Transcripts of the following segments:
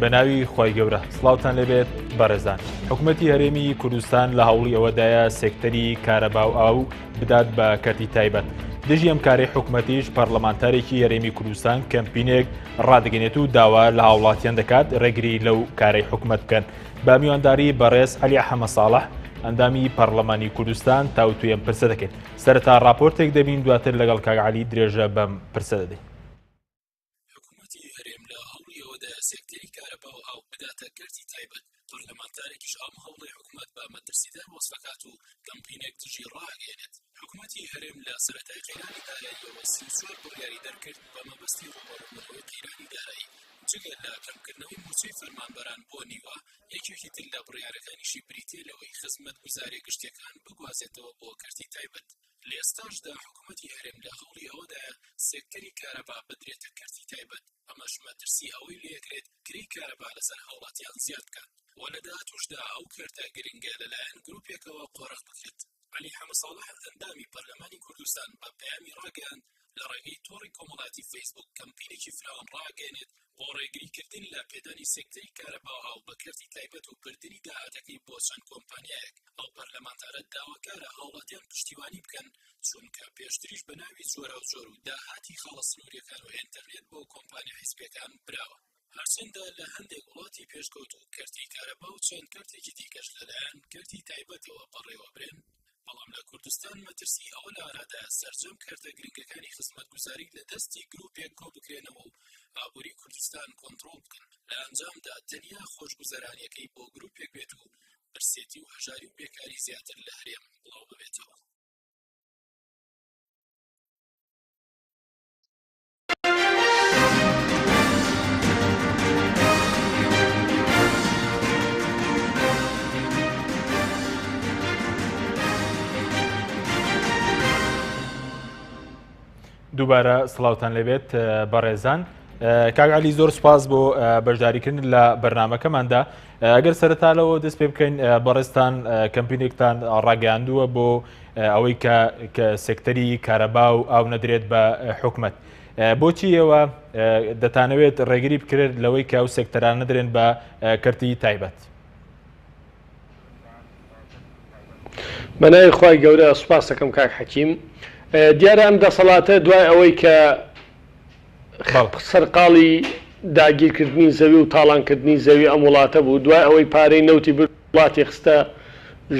بەناوی خۆی گەورە سڵاوتان لەبێت بەڕێزان حکوومەتی هەرێمی کوردستان لە هەوڵی ئەوەدایە سێکتەری کارەباو ئاو بدات بە کەرتی تایبەت دژی ئەم کارەی حکوومەتیش پەرلەمانتارێکی هەرێمی کوردستان کەمپینێک ڕادگەنێت و داوا لە هاوڵاتیان دەکات ڕێگری لەو کارەی حکوومەت بکەن بە میوانداری بەڕێز عەلی حەمە ساڵح ئەندامی پەرلەمانی کوردستان تاوتوی ئەم پرسە دەکەین سەرەتا راپۆرتێک دەبین دواتر لەگەڵ کاک عەلی درێژە بەم پرسە دەدەین. سێکتەری کارەباو ئاو بداتە کەرتی تایبەت پەرلەمانتارێکیش ئەم هەوڵی حکوومەت بە مەترسیدار وەسفەکات و کەمپینێک دژی ڕاگەێنێت. حکوومەتی هەرێم لە سەرەتای قەیرانی داراییەوە 34 بڕیاری دەرکرد بە مەبەستی ڕووبەڕووبوونەوەی قەیرانی دارایی جگە لە کەمکردنەوەی موچەی فەرمانبەران بۆ نیوە یەکێکی تر لە بڕیارەکانیشی بریتێ لەوەی خزمەتگوزارێ گشتیەکان بگوازێتەوە بۆ کەرتی تایبەت. لە ئێستاشدا حکوومەتی هەرێم لە هەوڵی ئەوەدایە سێکتەری کارەبا بدرێتە کەرتی تایبەت ئەمەش مەترسی ئەوەی لێکرێت کری کارەبا لەسەر هاوڵاتیان زیاد بکات و لە داهاتووشدا ئەو کەرتە گرنگە لەلایەن گروپێکەوە قۆڕق بکرێت. عەلی حەمە ساڵح ئەندامی پەرلەمانی کوردستان بە پەیامی ڕاگەیاند لە ڕێگەی تۆڕی کۆمەڵایەتی فەیسبووک کەمپینێکی فراوان ڕاگەێنێت بۆ ڕێگریکردن لە پێدانی سێکتەری کارەبا ئاو بە کەرتی تایبەت و بردننی داهاتەکەی بۆ چەند کۆمپانیایەک. ئەو پەرلەمانتارە داواکارە هاوڵاتیان پشتیوانی بکەن چونکە پێشتریش بە ناوی جۆرە و جۆر و داهاتی خاڵە سنووریەکان و ئینتەرنێت بۆ کۆمپانیا حیزبیەکان براوە. هەرچەندە لە هەندێک وڵاتی پێشکەوت و کەرتی کارەبا و چەند کەرتێکی دیکەش لەلایەن کەرتی تایبەتەوە بەڕێوە برێن بەڵام لە کوردستان مەترسی ئەوە لارەدا سەرجەم کەرتە گرنگەکانی خزمەتگوزاری لە دەستی گروپێک کۆ بکرێنەوە و ئابووری کوردستان کۆنتڕۆڵ بکەن لە ئەنجامدا تەنیا خۆشگوزەرانیەکەی بۆ گروپێک بێت و برسێتی و هەژاری و بێکاری زیاتر لە هەرێم بڵاو ببێتەوە. دووبارە سڵاوتان لەبێت بەڕێزان کاک عەلی زۆر سوپاس بۆ بەشداریکردن لە بەرنامەکەماندا ئەگەر سەرەتالەوە دەست پێ بکەین بەڕێستان کەمپینێکتان ڕاگەیاندووە بۆ ئەوەی کە سێکتەری کارەبا و ئاو نەدرێت بە حکوومەت بۆچی ئێوە دەتانەوێت ڕێگری بکرێت لەوەی کە ئەو سێکتەران نەدرێن بە کەرتی تایبەت؟ بەناوی خوای گەورە سوپاس دەکەم کاک حەکیم. دیارە ئەم دەسەڵاتە دوای ئەوەی کە سەرقاڵی داگیرکردنی زەوی و تاڵانکردنی زەوی ئەم وڵاتە بوو دوای ئەوەی پارەی نەوتی وڵاتی خستە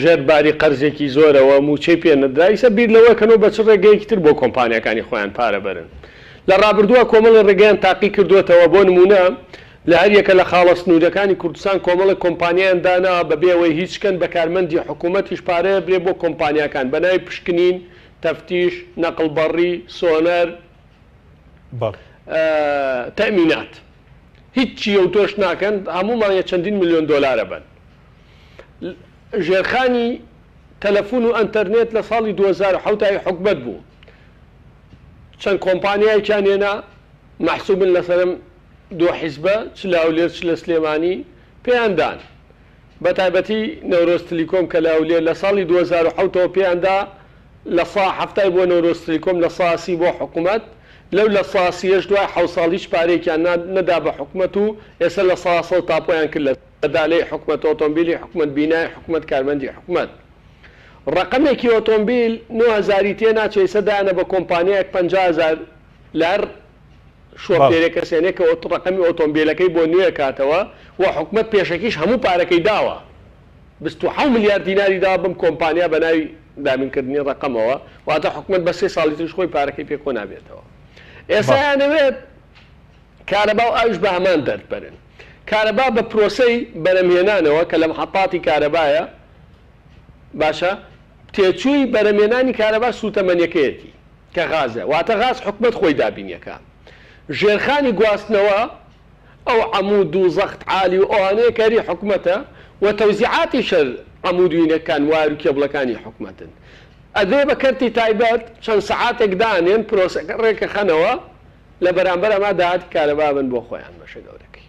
ژێرباری قەرزێکی زۆرەوە موچەی پێ نەدرا ئیسە بیر لەوەکەنەوە بە چ ڕێگەیەکی تر بۆ کۆمپانیەکانی خۆیان پارە بەرن. لە ڕابردووە کۆمەڵی ڕێگەیان تاقی کردوێتەوە بۆ نمونە لە هەر یەکە لە خاڵە سنوورەکانی کوردستان کۆمەڵی کۆمپانیایان دانا بەبێ ئەوەی هیچکەن بە کارمەندی حکوومەتیش پارەیە برێ بۆ کۆمپانیەکان بە ناوی پشکنین تەفتیش نەقڵبەڕی سۆنەر تەمینات هیچی ئەو تۆش ناکەن هەموومانە چەندین ملیۆن دۆلارە بن. ژێرخانی تەلەفۆن و ئەنتەرنێت لە ساڵی 2007 حکومەت بوو چەند کۆمپانیایکیان هێنا مەحسوبن لەسەرم دۆ حیزبە چ لە ئەولێر چ لە سلێمانی پێیاندان بە تایبەتی نەورۆز تلیکۆم کە لە ئەولێر لە ساڵی 2007ەوە پێیاندا لە سا هەفتای بۆ نەورۆز تلیکۆم لە ساسی بۆ حکوومەت لەو لە ساسیەش دوای حەوت ساڵیش پارێکیان نەدا بە حکوومەت و ئێستا لە ساسە تاپۆیان کرد لە دالەی حکوومەت ئۆتۆمبیلی حکوومەت بینای حکوومەت کارمەندی حکوومەت. ڕقمێکی ئۆتۆمبیل 9,000 تێ ناچێ ئێستادایانە بە کۆمپانیایەک 50,000 لەر شۆفێرێکە سێنێک کە ڕقمی ئۆتۆمبیلەکەی بۆ نوێ کاتەوە و حکوومەت پێشەکیش هەموو پارەکەی داوە 27 ملیار دیناری دا بم کۆمپانیا بە ناوی دامینکردنی ڕقمەوە واتە حکوومەت بە 3 ساڵی ترش خۆی پارەکەی پێکۆ نابێتەوە. ئێستا یانەوێت کارەبا و ئاوش بە هەمان دەربەرن. کارەبا بە پرۆسەی بەرەمهێنانەوە کە لە محەطاتی کارەبایە باشە تێچووی بەرەمهێنانی کارەبا سوتەمەنیەکەیەتی کە غازە واتە غاز حکوومەت خۆی دابینیەکە. ژێرخانی گواستنەوە ئەو عەمود و زەخت عالی و ئەوانەیە کاری حکوومەتە و تەوزیعاتی شەر عەمودوینەکان وار و کێبڵەکانی حکوومەتن. ئەدێ بە کەرتی تایبەت چەند سەعاتێک دانێن پرۆسەکە ڕێکە خەنەوە لە بەرامبەر ئەما داهاتی کارەبا بن بۆ خۆیان بەشە گەورەکەی.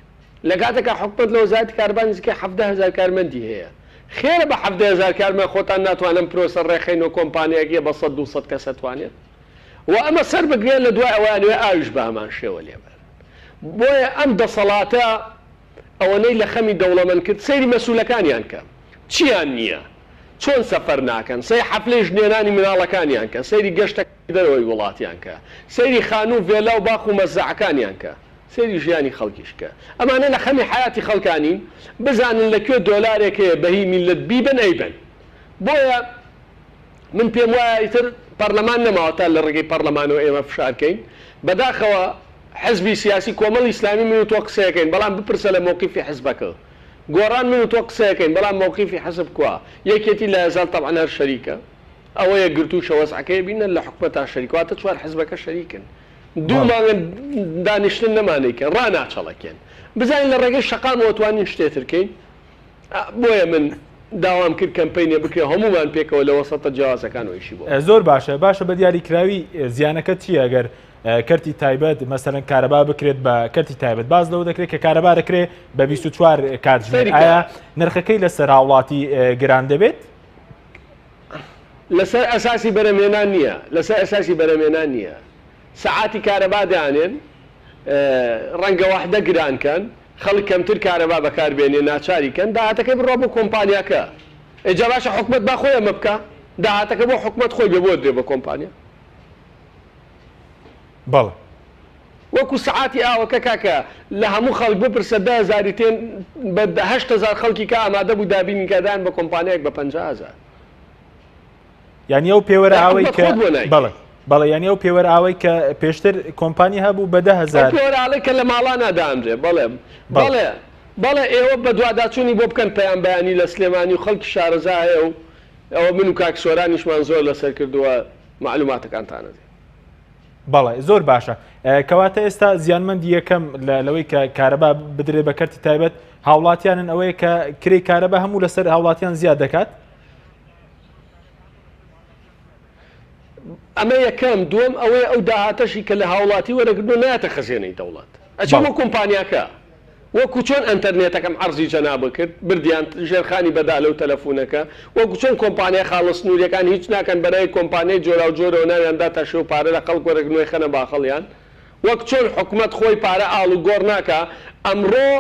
لە کاتێکە حکوومەت لە وەزارەتی کارەبا نزیکەی 70,000 کارمەندی هەیە. خێرە بە 70,000 کارمەند خۆتان ناتوانن پرۆسە ڕێخەینەوە کۆمپانیایەکیە بە 100-200 کەس ئەتوانێت. و ئەمە سەر بگرێن لە دوای ئەوانوێ ئاویش بە هەمان شێوە لێبەر. بۆیە ئەم دەسەڵاتە ئەوەنەی لە خەمی دەوڵەمەند کرد سەیری مەسوولەکانیان کە چیان نییە چۆن سەفەر ناکەن سەی حەفلەی ژنێرانی مناڵەکانیان کە سەیری گەشتە دەرەوەی وڵاتیان کە سەیری خانوو vێلا و باخ و مەزەعەکانیان کە سەیری ژیانی خەڵکیش کە ئەمانە لە خەمی حیاتی خەڵکانین بزانن لەکوێ دۆلارێک هەیە بەهی میلەت بیبن ئەیبن بۆیە من پێم وایە ئیتر پەرلەمان نەماوە تا لە ڕێگەی پەرلەمانەوە ئێمە فشارکەین بەداخەوە حزبی سیاسی کۆمەڵی ئیسلامی من و تۆ قسەیەکەین بەڵام بپرسە لە مووقیفی حزبەکە گۆڕان من و تۆ قسەیەکەین بەڵام مووقیفی حزب کووە یەکێتی لە هەزار تەبعەن هەر شەریکە ئەوەیە گرتو شەوەزعەکەی بینن لە حکومەتا شەریکواتە چوار حزبەکە شەریکن دوو مانگە دانیشتن نەمانەیکەن ڕاناچەڵەکەن بزانین لە ڕێگەی شەقامەوە توانین شتێترکەین بۆیە من داوام کرد کەمپینێ بکرێ هەمومان پێکەوە لە وەسەتە جیاوازەکانەوەیشی بۆ زۆر باشە بە دیاریکراوی زیانەکە چیە ئەگەر کەرتی تایبەت مەسەرەن کارەبا بکرێت بە کەرتی تایبەت باز لەوە دەکرێت کە کارەبا دەکرێت بە 24 کاتژمێر ئایا نرخەکەی لەسەر هاوڵاتی گران دەبێت لەسەر ئەساسی بەرەمێنان نییە لەسەر ئەساسی بەرەمێنان نییە سەعاتی کارەبا دەیانێن ڕەنگە وەحدە گرانکەن خەڵک کەمتر کارەبا بەکاربێنێ ناچاریکەن داهاتەکەی بڕۆ بۆ کۆمپانیاکە ئێجا باشە حکومەت با خۆی ئەمە بکە داهاتەکە بۆ حکومەت خۆی بێ بۆ درێ بە کۆمپانیا بەڵێ وەکو سەعاتی ئاوەکە کاکە لە هەموو خەڵک بپرسە 10,000 تێن بە 8,000 خەڵکی کە ئامادە بوو دابینی کەدان بە کۆمپانیایەک بە 50,000 یانی ئەو پێوەرە ئاوەی کە بەڵێ یانی ئەو پێوەرە ئاوەی کە پێشتر کۆمپانی هەبوو بە 10,000 پێوەرەڵێک کە لە ماڵان نادامرێ بەڵێ ئێوە بە دوواداچوونی بۆ بکەن پەیام بەیانی لە سلێمانی و خەڵکی شارەزا هەیە و ئەوە من و کاک سۆرانیشمان زۆر لەسەر کردووە معلوماتەکانتانە بەڵێ زۆر باشە کەواتە ئێستا زیانمەندی یەکەم لەوەی کە کارەبا بدرێ بە کەرتی تایبەت هاوڵاتیانن ئەوەیە کە کرێی کارەبا هەموو لەسەر هاوڵاتیان زیاد دەکات ئەمە یەکەم دووەم ئەوەیە ئەو داهاتەشی کە لە هاوڵاتی وەرەگرتنەوە نایەتە خەزێنەی دەوڵات ئەچەمە کۆمپانیاکە وەکو چۆن ئەنتەرنێتەکەم عەرزی جەنابە کرد بردیان ژێرخانی بەدا لەو تەلەفۆنەکە وەکو چۆن کۆمپانیای خاڵە سنووریەکان هیچ ناکەن بەرای کۆمپانیای جۆرا و جۆرەوە ناویاندا تا شێو پارە لە خەڵک وەرەگرتنەوەی خەنە باخەڵیان وەک چۆن حکومەت خۆی پارە ئاڵ و گۆڕ ناکە ئەمڕۆ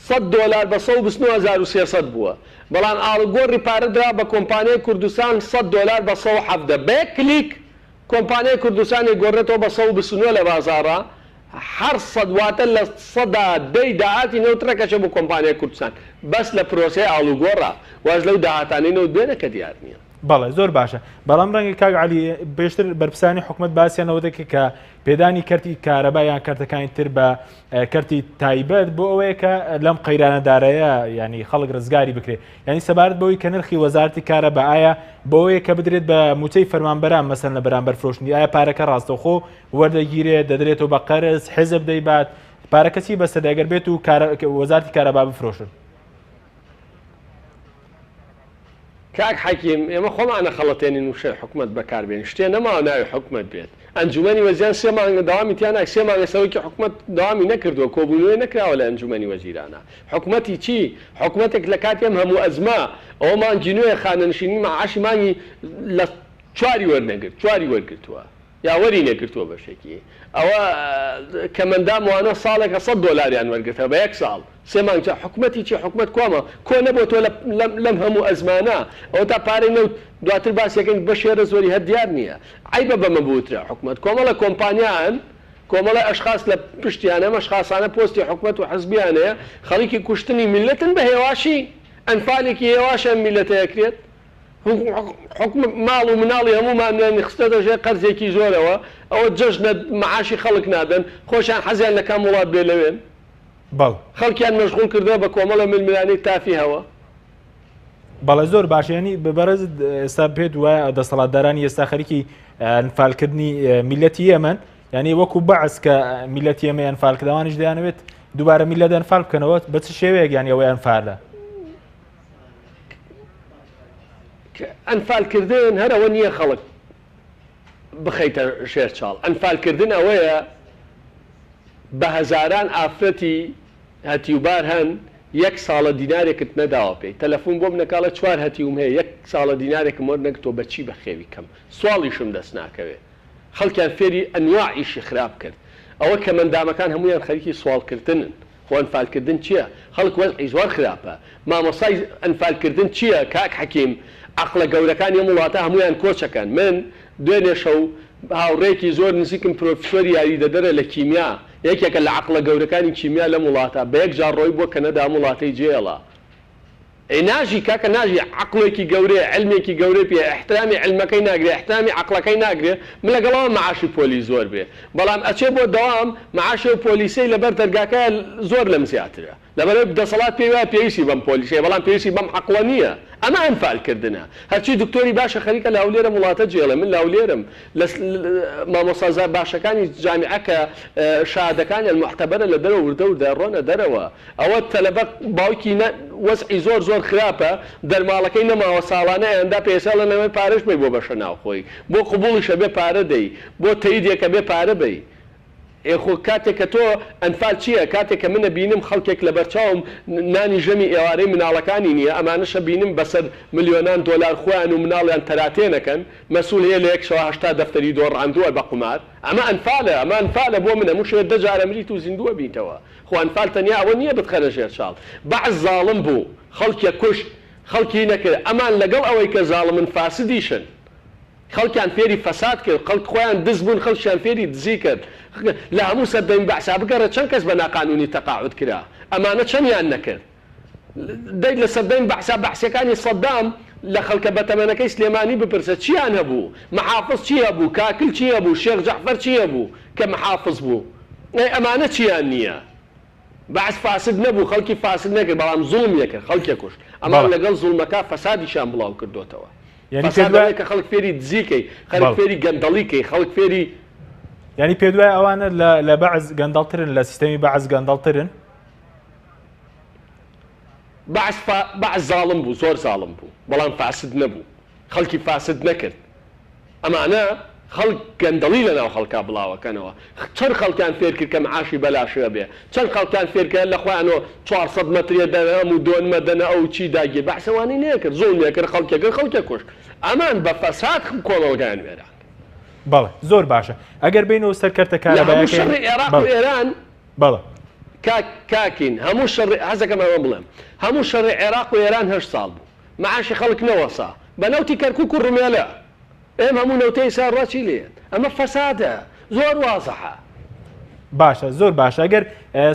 $100 بە 123,300 بووە بەڵام ئاڵگۆڕی پارەدرا بە کۆمپانیای کوردستان $100 بە 170 بە کلیک کۆمپانیای کوردستانی گۆڕێتەوە بە 129 لە بازاڕە هەر سەدواتە لە سەدا دەی داهاتی نەوتڕەکەشە بۆ کۆمپانیای کوردستان بەس لە پرۆسەی ئاڵوگۆڕە واش لەو داهاتانەی نەوت بێنە کە دیار نییە بەڵێ زۆر باشە بەڵام ڕەنگی کاک عەلی پێشتر بەرپرسانی حکومەت باسییانەوە دەکە کە پێدانی کەرتی کارەبا یان کارتەکانی تر بە کەرتی تایبەت بۆ ئەوەیە کە لەم قەیرانەدارەیە ینی خەڵک ڕزگاری بکرێت ینی سەبارەت بەوەی کە نرخی وەزارەتی کارەبا ئایا بۆیە کە بدرێت بە موچەی فەرمانبەران مەسەن لە بەرامبەر فرۆشتنی ئایا پارەکە ڕاستەوخۆ وەردەگیرێت دەدرێتەوە بە قەرز حیزب دەیبات پارەکەسی بەسەر دەگەر بێت و وەزارەتی کارەبا بفرۆشن کاک حەکیم ئێمە خۆمانە خەڵەتێنین و شێ حکومەت بەکاربێن شتێ نەماوە ناوی حکومەت بێت ئەنجومەنی وەزیران 3 مانگە داوامی تیانە 3 مانگە سەرۆکی حکومەت داوامی نەکردووە کۆبوونەوەی نەکراوە لە ئەنجومەنی وەزیرانە حکومەتی چی حکومەتێک لە کاتێم هەموو ئەزما ئەوە مانگینوێ خانەنشینی مەعاشی مانگی لە 4 وەرگرتووە یا وەری نەگرتووە بەشێکی ئەوە کەمەندام وانە ساڵێکە $100 وەرگرتە بە 1 ساڵ 3 مانگ حکومەتی چی حکومەت کۆمە کۆ نەبووە لەم هەموو ئەزمانە ئەو تا پارەی نەوت دواتر باسیەکەین بە شێرە زۆری هەر دیار نییە عیبە بەمە بوترە حکومەت کۆمەڵە کۆمپانیان کۆمەڵە ئەشخاص لە پشتیانە مەشخاصانە پۆستی حکومەت و حزبیانەیە خەڵکی کوشتنی میلەتن بە هێواشی ئەنفالێکی هێواشە میلەتەیەکرێت ماڵ و مناڵی هەمومان خستە دەژێ قەرزێکی زۆرەوە ئەوە جەژنە مەعاشی خەڵک نادەن خۆشیان حەزیان لە کام وڵات بێ لەوێن خەڵکیان مەشغوڵ کردووە بە کۆمەڵە ململانەی تافی هەوە بەڵێ زۆر باشێنی بەبەرز ئێستا پێت وایە دەسەڵاتدارانی ئێستا خەریکی ئەنفالکردنی میلەتی ئێمەن ینی وەکو بەعس کە میلەتی ئێمە ئەنفالکردەوانیش دەیانەوێت دووبارە میلەت ئەنفال بکەنەوە بە چ شێوەیەک یانی ئەوەی ئەنفالە ئەنفالکردن هەرەوە نییە خەڵک بخەیتە شێر چاڵ ئەنفالکردن ئەوەیە بە هەزاران ئافرەتی هەتیوبار هەن 1 ساڵە دینارێکت نەداوە پێی تەلەفۆن بۆ منەکاڵە 4 هەتیوم هەیە 1 ساڵە دینارێکم وەر نەگرتۆ بەچی بەخێوی کەم سواڵیشم دەست ناکەوێ خەڵکیان فێری ئەنواعیشی خراپ کرد ئەوە کە مەندامەکان هەمویان خەریکی سوالکردنن خۆ ئەنفالکردن چییە؟ خەڵک وەزعی زۆر خراپە مامۆسای ئەنفالکردن چییە کاک حەکیم عەقڵە گەورەکانی ئەم وڵاتە هەمویان کۆچەکەن من دوێنێ شەو هاوڕێکی زۆر نزیکم پرۆفیسۆری یاریدەدەرە لە کیمیا یەکێکە لە عەقڵە گەورەکانی کیمیا لەم وڵاتە بە یەک جار ڕۆی بۆ کەنەدا ئەم وڵاتەی جێڵە ناژی کاکە ناژی عەقڵێکی گەورەیە علمێکی گەورەی پێ احترامی علمەکەی ناگرێ احترامی عەقڵەکەی ناگرێ من لەگەڵەوە معاشی پۆلی زۆر بێ بەڵام ئەچێ بۆ دەوام معاشی و پۆلیسەی لەبەر دەرگاکە زۆر لەم زیاترە لەبەرەوەی دەسەڵات پێی وایە پێویستی بەم پۆلیسەیە بەڵام پێویستی بەم عەقڵە نییە ئەمە ئەنفالکردنە هەرچی دکتۆری باشە خەریکە لە هەولێرە وڵاتە جێڵێ من لە هەولێرم مامۆستازار باشەکانی جامیعە کە شادەکانی المحتەبەرە لە دەرەوە وردە و دەڕۆنە دەرەوە ئەوە تەلەبە باوکی وەزعی زۆر زۆر خراپە دەرماڵەکەی نەماوە ساڵانە ئەندا پێسە لە نەوەی پارەش بێ بۆ بەشە ناوخۆی بۆ قبوڵیشە بێ پارە دەی بۆ تەییدێکە بێ پارە بی خۆ کاتێک کە تۆ ئەنفال چییە کاتێک کە منە بینم خەڵکێک لە بەرچاوم نانی ژەمی ئێوارەی مناڵەکانی نییە ئەمانەشە بینم بەسەر ملیۆنان دۆلار خۆیان و مناڵیان تەراتێنەکەن مەسوول هەیە لە 180 دەفتەری دۆڕاندووە بە قومار ئەمە ئەنفالە ئەمە ئەنفالە بۆ منە موشێت دەجارە مریت و زیندووە بیتەوە خۆ ئەنفال تەنیا ئەوە نییە بتخەرە ژێر چاڵ بەعز زاڵم بوو خەڵکیە کوشت خەڵکی نەکرد ئەمان لەگەڵ ئەوەی کە زاڵمن فاسدیشن خەڵکیان فێری فەساد کرد خەڵک خۆیان دز بوون خەڵکیان فێری دزی کرد لە هەموو سەردەمی بەحسا بگەڕە چەند کەس بە ناقانونی تەقاعود کرا ئەمانە چەندیان نەکرد دەی لە سەردەمی بەحسا بەحسیەکانی سەدام لە خەڵکە بەتەمەنەکەی سلێمانی بپرسە چیان هەبوو محافظ چی هەبوو کاکل چی هەبوو شێخ جەعفەر چی هەبوو کە محافظ بوو ئەمانە چیان نییە بەعس فاسد نەبوو خەڵکی فاسد نەکرد بەڵام زوڵم یەکرد خەڵکێ کوشت ئەما لەگەڵ زوڵمەکە فەسادیشان بڵاو کردوتەوە فەسادەوەی کە خەڵک فێری دزیکەی خەڵک فێری گەندەڵیکەی خەڵک فێری یعنی پێ دوای ئەوانە لە بەعز گەندەڵترن لە سیستەمی بەعز گەندەڵترن بەعز زاڵم بوو زۆر زاڵم بوو بەڵام فاسد نەبوو خەڵکی فاسد نەکرد ئەمانە خەڵک گەندەڵی لەناو خەڵکا بڵاوەکەنەوە چەند خەڵکیان فێر کرد کە معاشی بەلاشە بێ چەند خەڵکیان فێرکە لە خۆیانەوە 400 مەترێ دەنە و دۆنمە دەنە ئەو چی داگیر بەحسەوانی نەکرد زۆر نەکرد خەڵکێکرد خەڵکە کوشت ئەمان بە فەساد کۆڵەوەگیان وێران بەڵێ زۆر باشە ئەگەر بینەوە سەرکەرتە کارەبایەکەی عێراق و ئێران بەڵێ کاکین هەموو شەڕی حەزەکەم ئەوە بڵێم هەموو شەڕی عێراق و ئێران 8 ساڵ بوو معاشی خەڵک نەوەسا بە نەوتی کەرکووک و ڕومێلە ئێمە هەموو نەوتەی ساڕاچی لێت ئەمە فەسادە زۆر وازەحە باشە زۆر باشە ئەگەر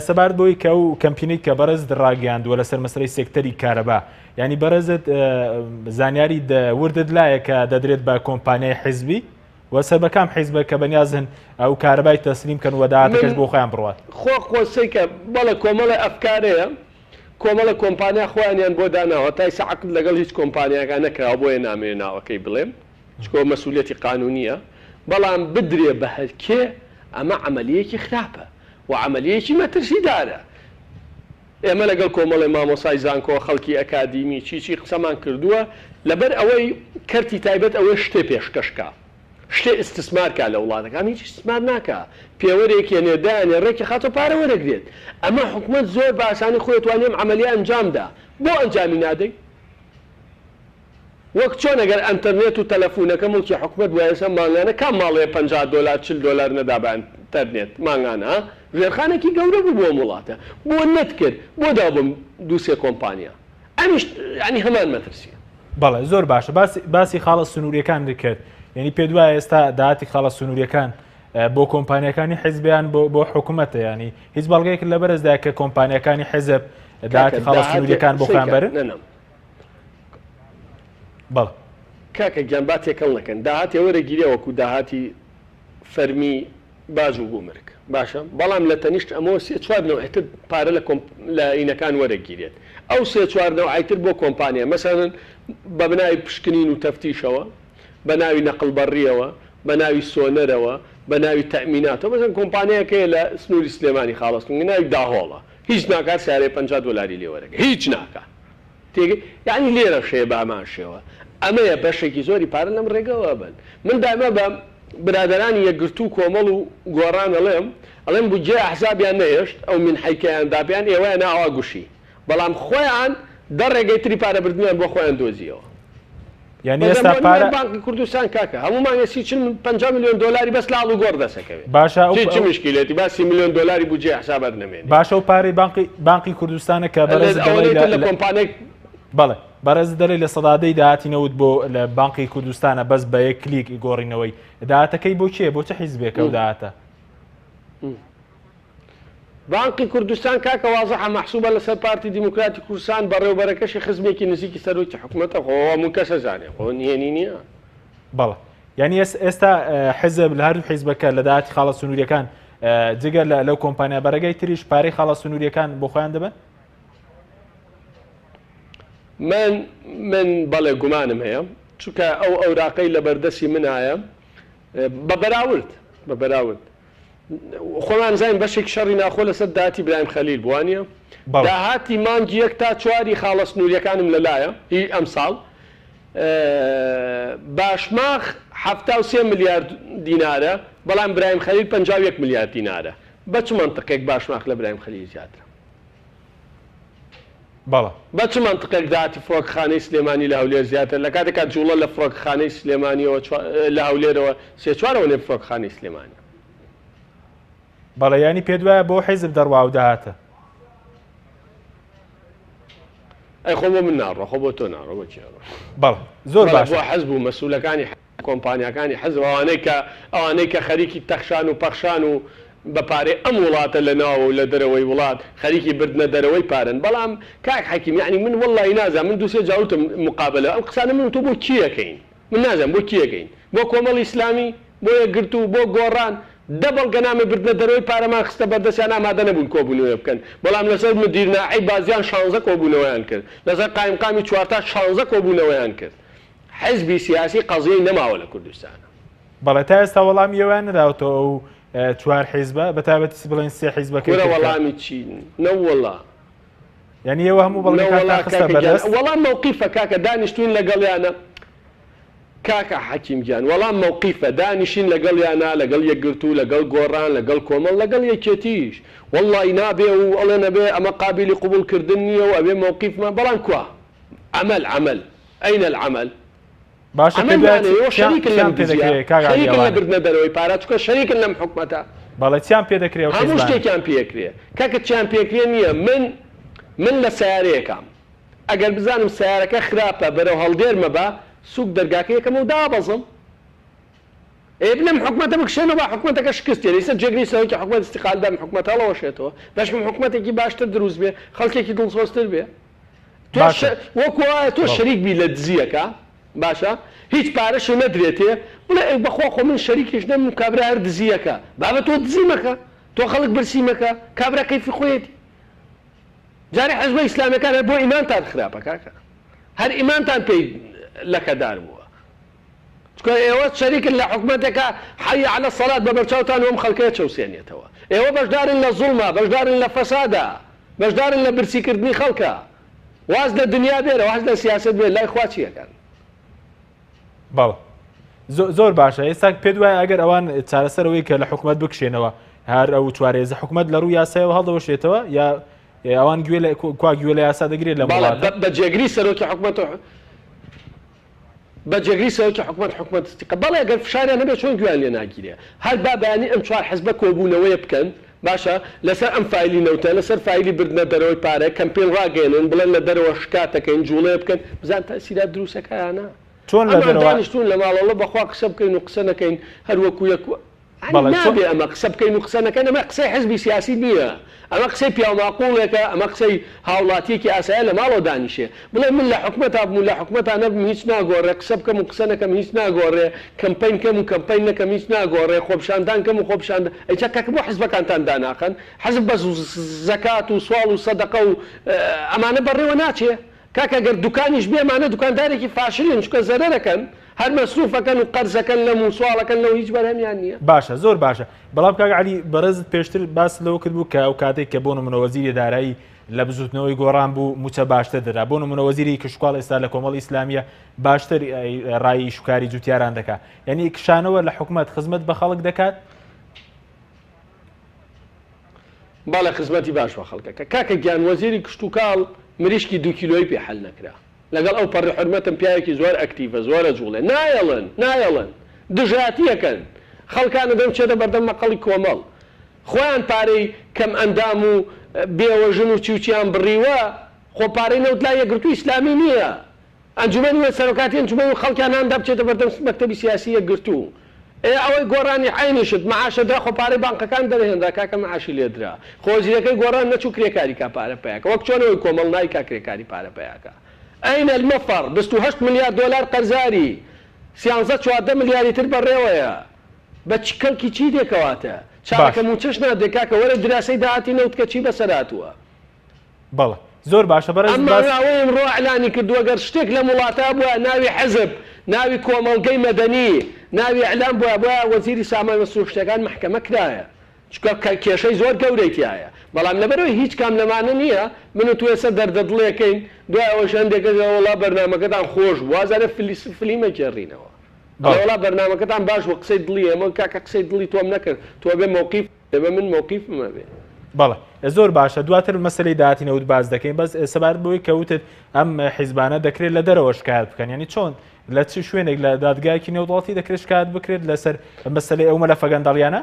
سەبارەت بۆی کە و کەمپینەی کە بەرز ڕاگەیاندووە لەسەر مەسەلەی سێکتەری کارەبا ینی بەرزت زانیاری وردت لایە کە دەدرێت بە کۆمپانیای حیزبی وەسەر بەکام حیزبە کە بەنیازن ئەو کارەبای تەسلیم کەن وەداهاتەکەش بۆ خۆیان بڕوات خۆسی کە بەڵە کۆمەڵە ئەفکارەیە کۆمەڵە کۆمپانیا خۆیانیان بۆ داناوە تای سەعقت لەگەڵ هیچ کۆمپانیاکان نەکراوە بۆیە نامێ ناوەکەی بڵێم چکۆ مەسئولیەتی قانونیە بەڵام بدرێ بە هەرکێ ئەمە عملیەکی خراپە و عملیەکی مەترسیدارە ئێمە لەگەڵ کۆمەڵی مامۆسای زانکۆ خەڵکی ئەکادیمی چیچی قسەمان کردووە لەبەر ئەوەی کەرتی تایبەت ئەوەی شتێ پێشکەشکە شتێ ئستسمارکە لە وڵاتەکان هیچ استسمار ناکە پێوەرێکی نێدانێ ڕێکی خاتۆ پارە وەرەگرێت ئەمە حکومەت زۆر بە ئاسانی خۆی توانێم عملیە ئەنجامدا بۆ ئەنجامی نادەی وەک چۆن ئەگەر ئەنتەرنێت و تەلەفۆنەکە مڵکی حکومەت وایەسە ماڵانە کام ماڵەیە $50 $40 نەدا بە ئەنتەرنێت ماگانە ژێرخانێکی گەورە بوو بۆ وڵاتە بۆ نەتکرد بۆ دابم دووسێ کۆمپانیا ئەمیش ینی هەمان مەترسیە بەڵێ زۆر باشە باسی خاڵە سنووریەکان دەکرد یعنی پێ دوایە ئێستا داهاتی خاڵە سنووریەکان بۆ کۆمپانیەکانی حیزبیان بۆ حکوومەتە ینی هیچ بەڵگەیەک لە بەرزدا کە کۆمپانیەکانی حیزب داهاتی خاڵە سنووریەکان بۆ خۆیان برن بەڵێ کاکە گیانبات تێکەڵ نەکەن داهاتی وەرەگیرێ وەکو داهاتی فەرمی باز و بوومرگ باشە بەڵام لە تەنیشت ئەمەوە سێ چوار نەوعیتر پارە لە ئینەکان وەرەگیرێت ئەو سێ چوار نەوعیتر بۆ کۆمپانیا مەسەڵەن بە بناوی پشکنین و تەفتیشەوە بە ناوی نەقڵبەڕیەوە بە ناوی سۆنەرەوە بە ناوی تەمیناتەوە بەزن کۆمپانیەکەیە لە سنووری سلێمانی خاڵستن ناوی داهۆڵە هیچ ناکات سارەی $50 لێوەرەگە هیچ ناکات یعنی لێرە شێ بامان شێوە ئەمەیە بەشێکی زۆری پارە لەم ڕێگەوە بن من دائما بە برادرانی یەکگرتوو کۆمەڵ و گۆڕان ئەڵێم بودجێ ئەحزابیان نەهێشت ئەو من حیکەیان دابیان ئێوەیە ناوا گوشی بەڵام خۆیان دە ڕێگەی تری پارەبردنیان بۆ خۆیان دۆزیەوە یعنی ئێستا پارە بانکی کوردستان کاکە هەمومان سی 50 میلیۆن دلاری بەس لاڵ و گۆڕ دەسەکەوێت باشە چ مشکلێتی با 30 میلیۆن دلاری بودجێ حسابات نەمێنێت باشە و پارەی بانکی کوردستانە کە بەڕێز لە کۆمپانیای بەڵێ بەڕێز دەڵێ لە سەدادەی داهاتینەوت بۆ لە بانکی کوردستانە بەس بە یەک کلیک گۆڕینەوەی داهاتەکەی بۆ چییە بۆ چه حیزبێکە و داهاتە بانکی کوردستان کاکە وازەحە مەحسوبە لەسەر پارتی دیموکراتی کوردستان بەڕێوەبەرەکەشی خزمێکی نزیکی سەرۆکی حکوومەتە خۆ هەموو کەسە زانێ خۆ نهێنی نییە بەڵێ یعنی ئێستا حزب لە هەردوو حیزبەکە لە داهاتی خاڵە سنووریەکان جگە لەو کۆمپانیا بەرەگای تریش پارەی خاڵە سنووریەکان بۆ خۆیان دەبن من بەڵێ گومانم هەیە چونکە ئەو ئەوراقەی لە بەردەستی منایە بە بەراورد خۆمان زانین بەشێک شەڕی ناخۆ لەسەر داهاتی برایم خەلیل بوانە داهاتی مانگی 1 تا 4 خاڵە سنووریەکانم لەلایە هی ئەم ساڵ باشماخ 73 میلیارد دینارە بەڵام برایم خەلیل 51 میلیارد دینارە بە چ منطقێک باشماخ لە برایم خەلیل زیاترە بەڵێ بە چ منطقێک داهاتی فڕۆکەخانەی سلێمانی لە هەولێر زیاتر لە کاتێکا جوڵە لە فڕۆکەخانەی سلێمانیەوە لە هەولێرەوە 3-4 نێ فڕۆکەخانەی سلێمانی بەڵێ ینی پێت وایە بۆ حیزب دەڕوا و داهاتە ئەی خۆ بۆ من ناڕۆ خۆ بۆ تۆ ناڕۆ بۆ چێڕۆ بەڵێ زۆر باش بۆ حەزب و مەسوولەکانی کۆمپانیەکانی حەزب ئەوانەی کە خەریکی تەخشان و پەخشان و بە پارەی ئەم وڵاتە لە ناوە و لە دەرەوەی وڵات خەریکی بردنە دەرەوەی پارن بەڵام کاک حەکیم یعنی من وەڵی نازانم من دووسێ جاوتم مقابلە ئەم قسانە من تۆ بۆ کیەکەین من نازانم بۆ کیەکەین بۆ کۆمەڵی ئیسلامی بۆ یەکگرت و بۆ گۆڕان دەبڵ گەنامە بردنە دەرەوەی پارەمان خستە بەردەستیان ئامادە نەبوون کۆبوونەوە بکەن بەڵام لەسەر مدیرناعی بازیان 16 کۆبوونەوەیان کرد لەسەر قایمقامی 4 تا 16 کۆبوونەوەیان کرد حزبی سیاسی قەزیەی نەماوە لە کوردستانە بەڵێ تا ئێستا وەڵامی ئێوان نەداوەتەوە ئەو 4 حیزبە بەتابەتی بڵێن 3 حیزبەکە وەڵامی چین نەوەڵا یعنی ئێوە هەموو بەڵێ خستە بەردەست وەڵام مووقیفە کاکە دانیشتوین لەگەڵیانە کاکە حەکیم گیان وەڵام مووقیفە دانیشین لەگەڵیانە لەگەڵ یەکگرت و لەگەڵ گۆڕان لەگەڵ کۆمەڵ لەگەڵ یەکێتیش وەڵی نابێ و ئەڵێ نەبێ ئەمە قابلی قبولکردن نییە و ئەبێ مووقیفمان بەڵام کووە عمل ئەینە العمل باشە شەریکن لە بردنە دەرەوەی پارە چکە شەریکن لەم حکومەتە بەڵێ چیان پێ دەکرێت هەموو شتێکیان پێکرێ کاکە چیان پێکرێ نییە من لە سیارەیەکم ئەگەر بزانم سیارەکە خراپە بەرەو هەڵدێرمە بە سوک دەرگاکە یەکەم و دابەزم بلەم حکومەتە بکشێنەوە حکومەتەکە شکستێ لەسەر جێگری سەرۆکی حکومەت استیقالدا حکومەت هەڵەوەشێتەوە باشم حکومەتێکی باشتر دروست بێ خەڵکێکی دڵسۆزتر بێ وەکو وایە تۆ شەریک بی لە دزیەکە باشە هیچ پارەش نەدرێتێ بڵێ بەخوا خۆ من شەریکیش نەم کابرا هەر دزیەکە بابە تۆ دزیمەکە تۆ خەڵک برسیمەکە کابرا کەیفی خۆیەتی جارێ حەزبە ئیسلامەکان هەر بۆ ئیمانتان خراپە کاکە هەر ئیمانتان پێی لەکەدار بووە چکە ئێوە شەریکن لە حکومەتێکە حەی عەلە سەڵات بە بەرچاوتان وەم خەڵکەیە چەوسێنێتەوە ئێوە بەشدارن لە زوڵمە بەشدارن لە فەسادە بەشدارن لە برسیکردنی خەڵکە واز لە دنیا بێرە واز لە سیاسەت بێت لای خوا چیەکەن بەڵێ زۆر باشە ئێستا پێت وایە ئەگەر ئەوان چارەسەرەوەی کە لە حکومەت بکشێنەوە هەر ئەو چوارێزە حکومەت لە ڕوو یاسایەوە هەڵدەوەشێتەوە یا ئەوان گوێ لە یاسا دەگرێت لە وڵات بە جێگری سەرۆکی حکومەت بە جێگری سەرۆکی حکومەت استیقە بەڵێ ئەگەر فشاریان نەبێت چۆن گویان لێ ناگیرێ هەر با بەیانی ئەم 4 حیزبە کۆبوونەوەیە بکەن باشە لەسەر ئەم فایلی نەوتە لەسەر فایلی بردنە دەرەوەی پارە کەمپین ڕاگەێنن بڵێن لە دەرەوە شکاتەکەین جوڵێ بکەن بزان تاسیرا دروستەکەیانە چۆن لە دانیشتون لە ماڵەوە بەخوا قسە بکەین و قسە نەکەین هەر وەکو نابێ ئەمە قسە بکەین و قسە نەکەن ئەمە قسەی حزبی سیاسی نییە ئەمە قسەی پیاماقوڵێکە ئەمە قسەی هاوڵاتیەکی ئاسایە لە ماڵەوە دانیشێ بڵێ من لە حکومەتا بووم لە حکومەتا نەبم هیچ ناگۆڕێ قسە بکەم و قسە نەکەم هیچ ناگۆڕێ کەمپین کەم و کەمپین نەکەم هیچ ناگۆڕێ خۆپشاندان کەم و خۆپشاندان ئەیچا کاکە بۆ حزبەکانتان داناخەن حزب بەس زەکات و سوال و سەدەقە و ئەمانە بەڕێوە ناچێ کاکە گەر دوکانیش بێمانە دوکاندارێکی فاشلین چکە زەرەرەکەن هەر مەسروفەکەن و قەرزەکەن لەم و سواڵەکەن لەو هیچ بەرهەمیان نییە باشە زۆر باشە بەڵام کاک عەلی بەڕێزت پێشتر باس لەوە کرد بوو کە ئەو کاتێک کە بۆ نمونە وەزیری دارایی لە بزوتنەوەی گۆڕان بوو موچە باشتر دەدا بۆ نمونە وەزیری کشکواڵ ئێستا لە کۆمەڵی ئیسلامیە باشتر ڕایی شوکاری جوتیاران دەکات یعنی کشانەوە لە حکومەت خزمەت بە خەڵک دەکات باڵە خزمەتی باش بە خەڵکەکە کاکە گیان وەزیری کشت و کاڵ مریشکی 2 کیلۆی پێ حەل نەکرا لەگەڵ ئەو پەڕی حرمەتم پیاوێکی زۆر ئەکتیڤە زۆرە جوڵێ نایەڵن دژاتیەکەن خەڵکانە دەم چێتە بەردەم مەقەڵی کۆمەڵ خۆیان پارەی کەم ئەندام و بێوەژن و چیوچیان بڕیوە خۆ پارەی نەوت لای یەکگرتووی ئیسلامی نییە ئەنجومەنی سەرۆکاتی ئەنجومەن و خەڵکیان هەندا بچێتە بەردەم مەکتەبی سیاسی یەکگرتوو ئەوەی گۆڕانی عینیشت معاشەدرا خۆ پارەی بانقەکان دەرهێنرا کاکە معاشی لێدرا خۆزیرەکەی گۆڕان نەچوو کرێکاری کا پارە پەیاکە وەک چۆنەوەی کۆمەڵ نای کا کرێکاری پارە پەیاکە ئەینە المەفەڕ 28 ملیار دۆلار قەرزاری 13-14 ملیاری تر بەڕێوەیە بە کەڵکی چی دێکەواتە چاکە موچەش نادێ کاکە وەرە دراسی داهاتی نەوتکە چی بەسەراتوە بەڵێ زۆر باشە بەڕێز ئەمڕۆیم ڕۆ ئەعلانی کردووە گەر شتێک لە وڵاتە بووە ناوی حەزب ناوی کۆمەڵگەی مەدەنی ناوی ئەعلام بووە وەزیری سامان مەسروف شتەکان محکەمە کرایە چکە کێشەی زۆر گەورەی تایە بەڵام لەبەرەوەی هیچ کام لەمانە نییە من و توێ سەر دەردەدڵێکەین دوای ئەوەش هەندێکە وڵا بەرنامەکەتان خۆش وازانە فلیمە گێڕینەوە وڵا بەرنامەکەتان باش وە قسەی دڵی ئەمە کاکە قسەی دڵی تۆم نەکرد تۆ بێ مووقیف دەبە من مووقیفمە بێ بەڵێ زۆر باشە دواتر مەسلەی داهاتی نەوت باز دەکەین بەس سەبارەت بۆی کەوتت ئەم حیزبانە دەکرێت لە دەرەوە شکایەت بکەن ینی چۆن لە چ شوێنێک لە دادگایەکی نێودوڵەتی دەکرێت شکایەت بکرێت لەسەر مەسلەی ئەو مەلەفە گەندەڵیانە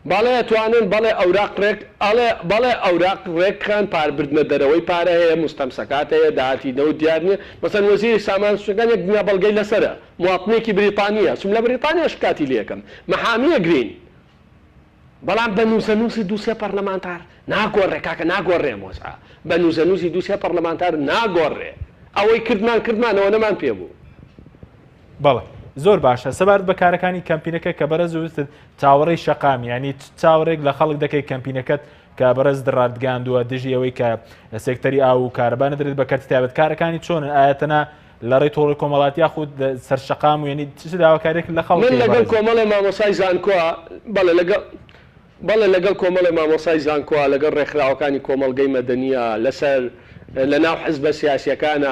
بەڵێ توانن بەڵێ ئەوراق ڕێکخان پاربردنە دەرەوەی پارە هەیە مستەمسەکات هەیە داهاتی نەوت دیار نیە مەسەن وەزیری سامان سوودەکان یەک دنیا بەڵگەی لەسەرە مواتنێکی بریتانیا چون لە بریتانیا شکاتی لێکم مەحامیە گرین بەڵام بە نووسەنووسی دووسێ پەرلەمانتار ناگۆڕێ کاکە ناگۆڕێ مۆزعا بە نووسەنووسی دووسێ پەرلەمانتار ناگۆڕێ ئەوەی کردمانەوە نەمان پێبوو بەڵێ زۆر باشە سەبارەت بە کارەکانی کەمپینەکە کە بەرەز وتت چاوەڕێی شەقام ینی چاوەڕێک لە خەڵک دەکەی کەمپینەکەت کە بەرەز دڕاتگاندووە دژی ئەوەی کە سێکتەری ئاو و کارەبانە دەرێت بە کەرتی تایبەت کارەکانی چۆن ئاەتەنە لە ڕێی تۆڵی کۆمەڵاتی یاخود سەرشەقام و ینی چ داواکارێک لە خەڵک من لەگەڵ کۆمەڵی مامۆسای زانکۆوە بەڵێ لەگەڵ کۆمەڵی مامۆسای زانکۆوە لەگەڵ ڕێکخراوەکانی کۆمەڵگەی مەدەنیە لەسەر لە ناو حزبە سیاسیەکانە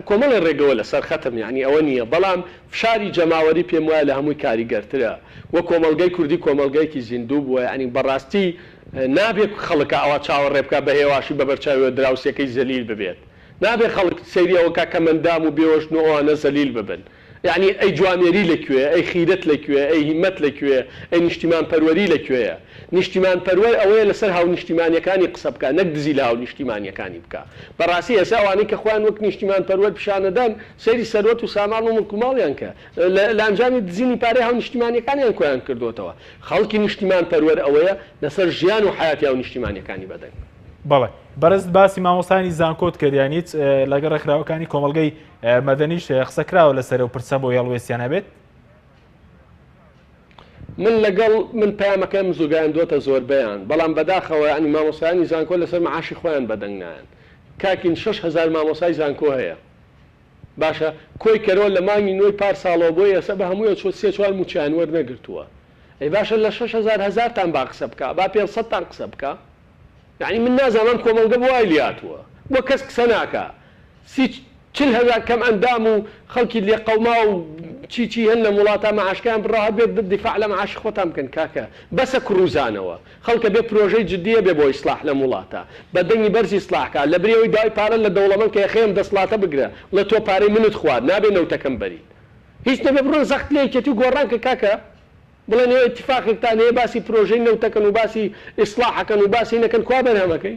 کۆمەڵی ڕێگەوە لەسەر خەتم یعنی ئەوە نییە بەڵام فشاری جەماوەری پێم وایە لە هەمووی کاریگەرترە وە کۆمەڵگەی کوردی کۆمەڵگەیەکی زیندوو بووە ینی بەڕاستی نابێت خەڵکە ئەوە چاوەڕێ بکە بە هێواشی بە بەرچاوی دراوسەکەی زەلیل ببێت نابێت خەڵک سەیریەوە کە مندام و بێوەشنەوەوانە زەلیل ببن یعنی ئەی جوامێری لەکوێ ئەی خیرەت لەکوێ ئەی هیمەت لەکوێ ئەی نیشتیمان پەروەری لەکوێیە نیشتیمان پەروەر ئەوەیە لەسەر هاو نیشتیمانیەکانی قسە بکە نەک دزی لە هاو نیشتیمانیەکانی بکە بەڕاستی ئێستا ئەوانەی کە خۆیان وەک نیشتیمان پەروەر پیشانەدان سەیری سەرۆت و سامان و مڵکوماڵیان کە لە ئەنجامی دزینی پارەی هاو نیشتیمانیەکانیان کۆیان کردوتەوە خەڵکی نیشتیمان پەروەر ئەوەیە لەسەر ژیان و حیاتی هاو نیشتیمانیەکانی بەدەن بەڵێ بەرز باسی مامۆستانی زانکۆت کردیانیت لەگەڵ ڕێکخراوەکانی کۆمەڵگەی مەدەنیش قسەکراوە لەسەر و پرسە بۆ هێڵوێستیانە بێت من پامەکەم زوگایاندۆتە زۆربیان بەڵام بەداخەوە ئەنی مامۆسایانی زانکۆ لەسەر معاشی خۆیان بەدەنگنایەن کاکین 6,000 مامۆسای زانکۆ هەیە باشە کۆی کەرۆ لە مانگی نوۆی پار ساڵەوە بۆی ئێستا بە هەموویە چۆ 3-4 موچیان وەرنەگرتووە ئەی باشە لە 6,000 تان با قسە بکە با 500 تان قسە بکە یعنی من نازانم کۆمەڵگە بۆ وای لاتووە بۆ کەس قسە ناکە 40,000 کەم ئەندام و خەڵکی لێ قەوما و چی هەن لە وڵاتە معاشکیان بڕاها بێت دفاع لە معاشی خۆتان بکەن کاکە بەسە کروزانەوە خەڵکە بێ پرۆژەی جدیە بێ بۆ ئیسلاح لە وڵاتە بە دەنگی بەرزی ئیسلاحکە لە برێەوەی دای پارە لە دەوڵەمەند کە یەخێم دەسڵاتە بگرە لە تۆ پارەی منت خوارد نابێ نەوتەکەم بەری هیچ نەبێ بڕۆن زەخت لێکێتی و گۆڕان کە کاکە بڵێن ئێوە اتفاقێکتان هەیە باسی پرۆژەی نەوتەکەن و باسی ئیسلاحەکەن و باسی نەکەن کوا بەرهەمەکەی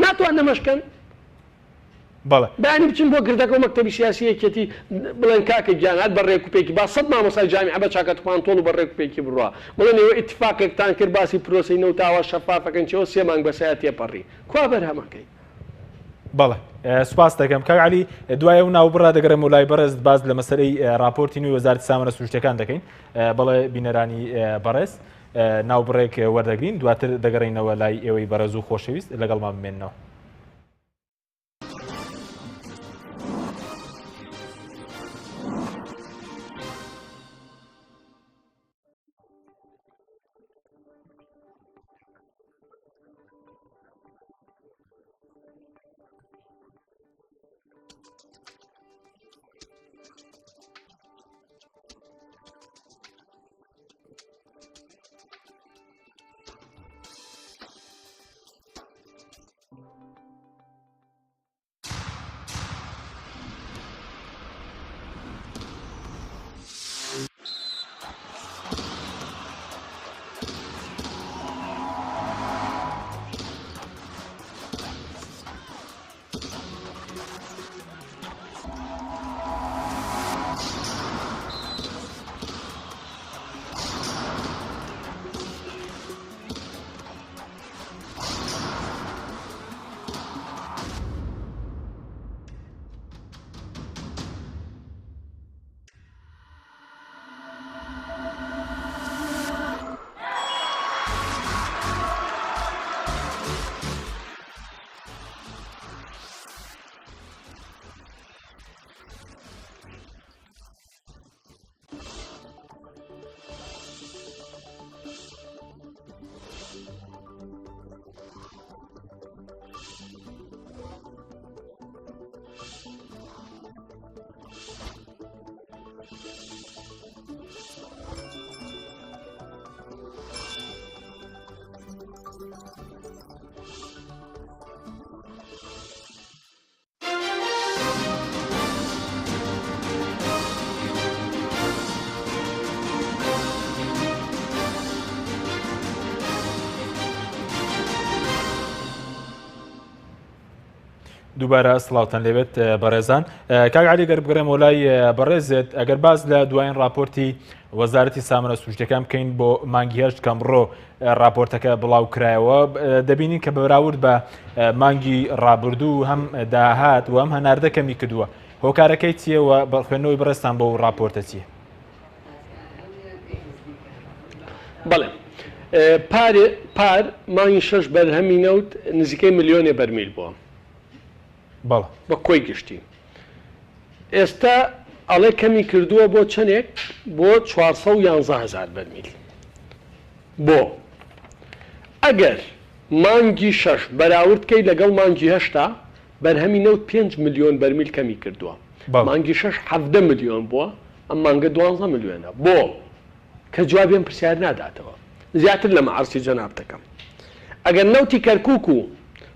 ناتوان نەمەشکەن بەڵێ بەیانی بچین بۆ گردەکە و مەکتەبی سیاسی یەکێتی بڵێن کاکە گیانات بە ڕێکوپێکی با 100 مامۆسای جامیعە بە چاکەتوان تۆڵ و بە ڕێکوپێکی بڕوا بڵێن ئێوە اتفاقێکتان کرد باسی پرۆسی نەوتاوە شەفافەکەن چەوە 3 مانگ بەسایە تێپەڕی کوا بەرهەمەکەی بەڵێ سوپاس دەکەم کاک عەلی دوایە و ناوبڕا دەگەڕێم و لای بەڕێز باز لە مەسەلەی راپۆرتی نوێی وەزارەتی سامانە سروشتیەکان دەکەین بەڵێ بینەرانی بەڕێز ناوبڕێک وەردەگرین دواتر دەگەڕینەوە لای ئێوەی بەڕێز و خۆشەویست لەگەڵمان بمێننەوە دووبارە سڵاوتان لێبێت بەڕێزان کاک عەلی گەر بگەڕێم وەلای بەڕێزت ئەگەر باز لە دوایین راپۆرتی وەزارەتی سامانە سروشتیەکان بکەین بۆ مانگی هەشت کەمڕۆ راپۆرتەکە بڵاو کرایەوە دەبینین کە بەراورد بە مانگی ڕابردوو هەم داهات و هەم هەناردە کەمی کردووە هۆکارەکەی چییە و بەخوێندنەوەی بەڕێستان بۆ راپۆرتە چییە؟ بەڵێ پار مانگی شەش بەرهەمی نەوت نزیکەی ملیۆنێ بەرمیل بووە بەڵێ بە کۆی گشتی ئێستا ئەڵێ کەمی کردووە بۆ چەندێک بۆ 411,000 بەرمیل بۆ ئەگەر مانگی شەش بەراوردکەی لەگەڵ مانگی هەشتا بەرهەمی نەوت 5 ملیۆن بەرمیل کەمی کردووە مانگی شەش 17 ملیۆن بووە ئەم مانگە 12 ملیۆنە بۆ کە جوابیان پرسیار ناداتەوە زیاتر لە مەعرسی جەناب دەکەم ئەگەر نەوتی کەرکووک و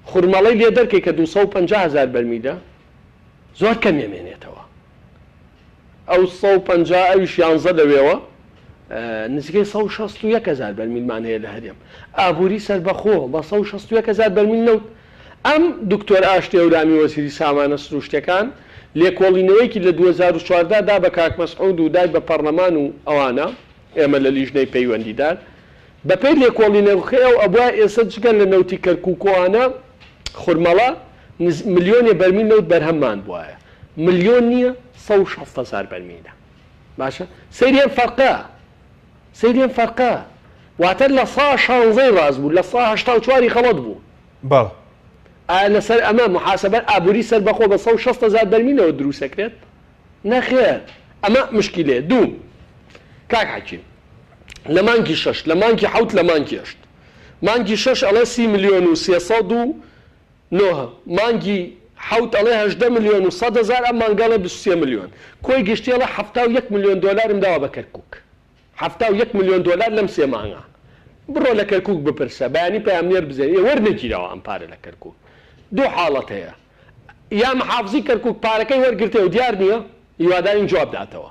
خورمەڵەی لێ دەرکەی کە 250,000 بەرمیلە زۆر کەم ئەمێنێتەوە ئەو 150 ئەویش 11 دەوێەوە نزیکەی 161,000 بەرمیلمان هەیە لە هەرێم ئابووری سەربەخۆ بە 161,000 بەرمیل نەوت ئەم دکتۆر ئاشتی ئەورامی وەزیری سامانە سروشتیەکان لێکۆڵینەوەیکی لە 2014 دا بە کاک مەسعود و دای بە پەرلەمان و ئەوانە ئێمە لە لیژنەی پەیوەندیدار بەپێی لێکۆڵینەوەخێ و ئەبووە ئێستا جگەل لە نەوتی کەرکووکۆوانە خورمەڵە ملیۆنێ بەرمیل نەوت بەرهەممان بووایە ملیۆن نییە 160,000 بەرمیلە باشە سەیریان فەرقە واتە لە 116 ڕاست بوو لە 184 خەڵەت بوو بەڵێ لەسەر ئەمە محاسبەت ئابووری سەربەخۆ بە 160,000 بەرمیلەوە دروستەکرێت نەخێر ئەمە مشکلێ دوو کاک حەکیم لە مانگی شەش لە مانگی حوت لە مانگی هەشت مانگی شەش ئەڵێ 30 ملیۆن و 309 مانگی حوت ئەڵێ 18 ملیۆن و 100,000 ئەم مانگەڵێ 23 ملیۆن کۆی گشتی ئەڵێ 71 ملیۆن دۆلارم داوە بە کەرکووک 71 ملیۆن دۆلار لەم سێ مانگە بڕۆ لە کەرکووک بپرسە بەیانی پەیامنێر بزێ وەرنەگیرەوە ئەم پارە لە کەرکووک دوو حاڵەت هەیە یا محافزی کەرکووک پارەکەی وەرگرتێ و دیار نییە هیوادارین جواب داتەوە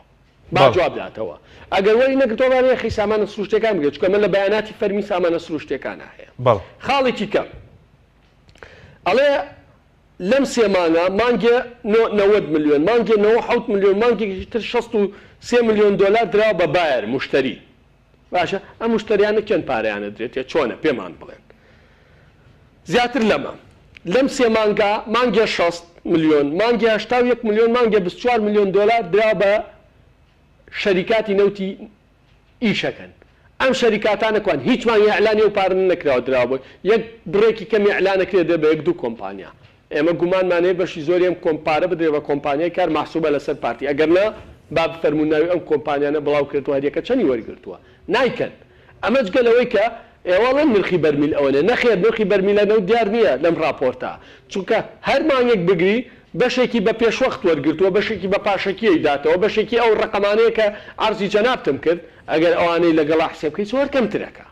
با جواب داتەوە ئەگەر وەری نەگرتەوە خی سامانە سروشتەکان بگرێت چکە من لە بەیاناتی فەرمی سامانە سروشتەکانە هەیە خاڵێکی کەم ئەڵێ لەم سێ مانگە مانگێ 90 ملیۆن مانگێ 97 ملیۆن مانگێکی تر 63 ملیۆن دۆلار دراوە بە بایر مشتری باشە ئەم مشتریانە چەند پارەیانە درێت یا چۆنە پێمان بڵێن زیاتر لەمە لەم سێ مانگە مانگێ 60 ملیۆن مانگێ 81 ملیۆن مانگێ 24 ملیۆن دۆلار درا بە شەریکاتی نەوتی ئیشەکەن ئەم شەریکاتانە کوان هیچمان ئەعلانی و پارن نەکراوە دراوە یەک بڕێکی کەمی ئەعلانەکرێ دێ بە یەک دوو کۆمپانیا ئێمە گومانمانەیە بەشی زۆری ئەم کۆمپارە بدرێ بە کۆمپانیای کار مەحسوبە لەسەر پارتی ئەگەر نە با فەرموناوی ئەم کۆمپانیانە بڵاو کردووە هەریەکە چەندی وەرگرتووە نایکەن ئەمە جگەلەوەی کە ئێوەڵەن نرخی بەرمیل ئەوەنە نەخێر نرخی بەرمیلە نەوت دیار نییە لەم راپۆرتە چونکە هەر مانگێک بگری بەشێکی بە پێشوەخت وەرگرتووە بەشێکی بە پاشەکیەی داتەوە بەشێکی ئەو ڕقەمانەیە کە ئارزی جەنابتم کرد ئەگەر ئەوانەی لەگەڵا حسێب بکەیت زۆر کەمترەکە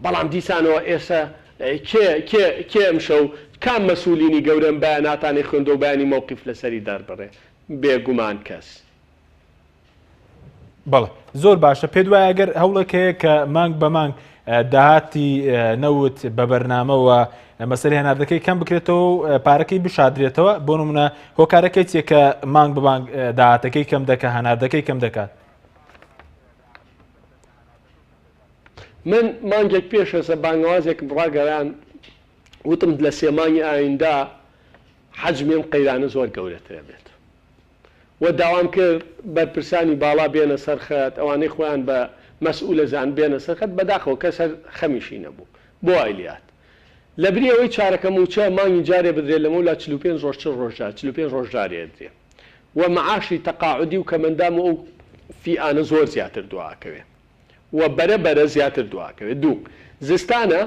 بەڵام دیسانەوە ئێستا کێ ئەمشەو کام مەسئولینی گەورەم بەیاناتانی خوێندە و بەیانی مەوقیف لەسەری دەربڕێ بێگومان کەس بەڵێ زۆر باشە پێ دوایە ئەگەر هەوڵێکەیە کە مانگ بە مانگ داهاتی نەوت بە بەرنامەوە مەسەری هەناردەکەی کەم بکرێتەوە پارەکەی بشادرێتەوە بۆ نمونە هۆکارەکەی چیە کە مانگ بە مانگ داهاتەکەی کەم دەکات هەناردەکەی کەم دەکات من مانگێک پێشەسە بانگوازێکم ڕاگەیان وتم لە سێمانی ئایندا حەجمێن قەیرانە زۆر گەورەترە بێت و داوام کرد بەرپرسانی باڵا بێنە سەرخەت ئەوانەی خۆیان بە مەسئولە زان بێنە سەرخەت بەداخەوە کەس خەمیشی نەبوو بۆ ئایلیات لە بری ئەوەی چارەکە موچە مانگی جارێ بدرێت لەمە لا 45 ڕۆژ 45 ڕۆژدارێ درێ و مەعاشی تەقاعودی و کەمەندام و ئەو فیئانە زۆر زیاتر دواکەوێ و بەرە زیاتر دواکەوێت دوو زستانە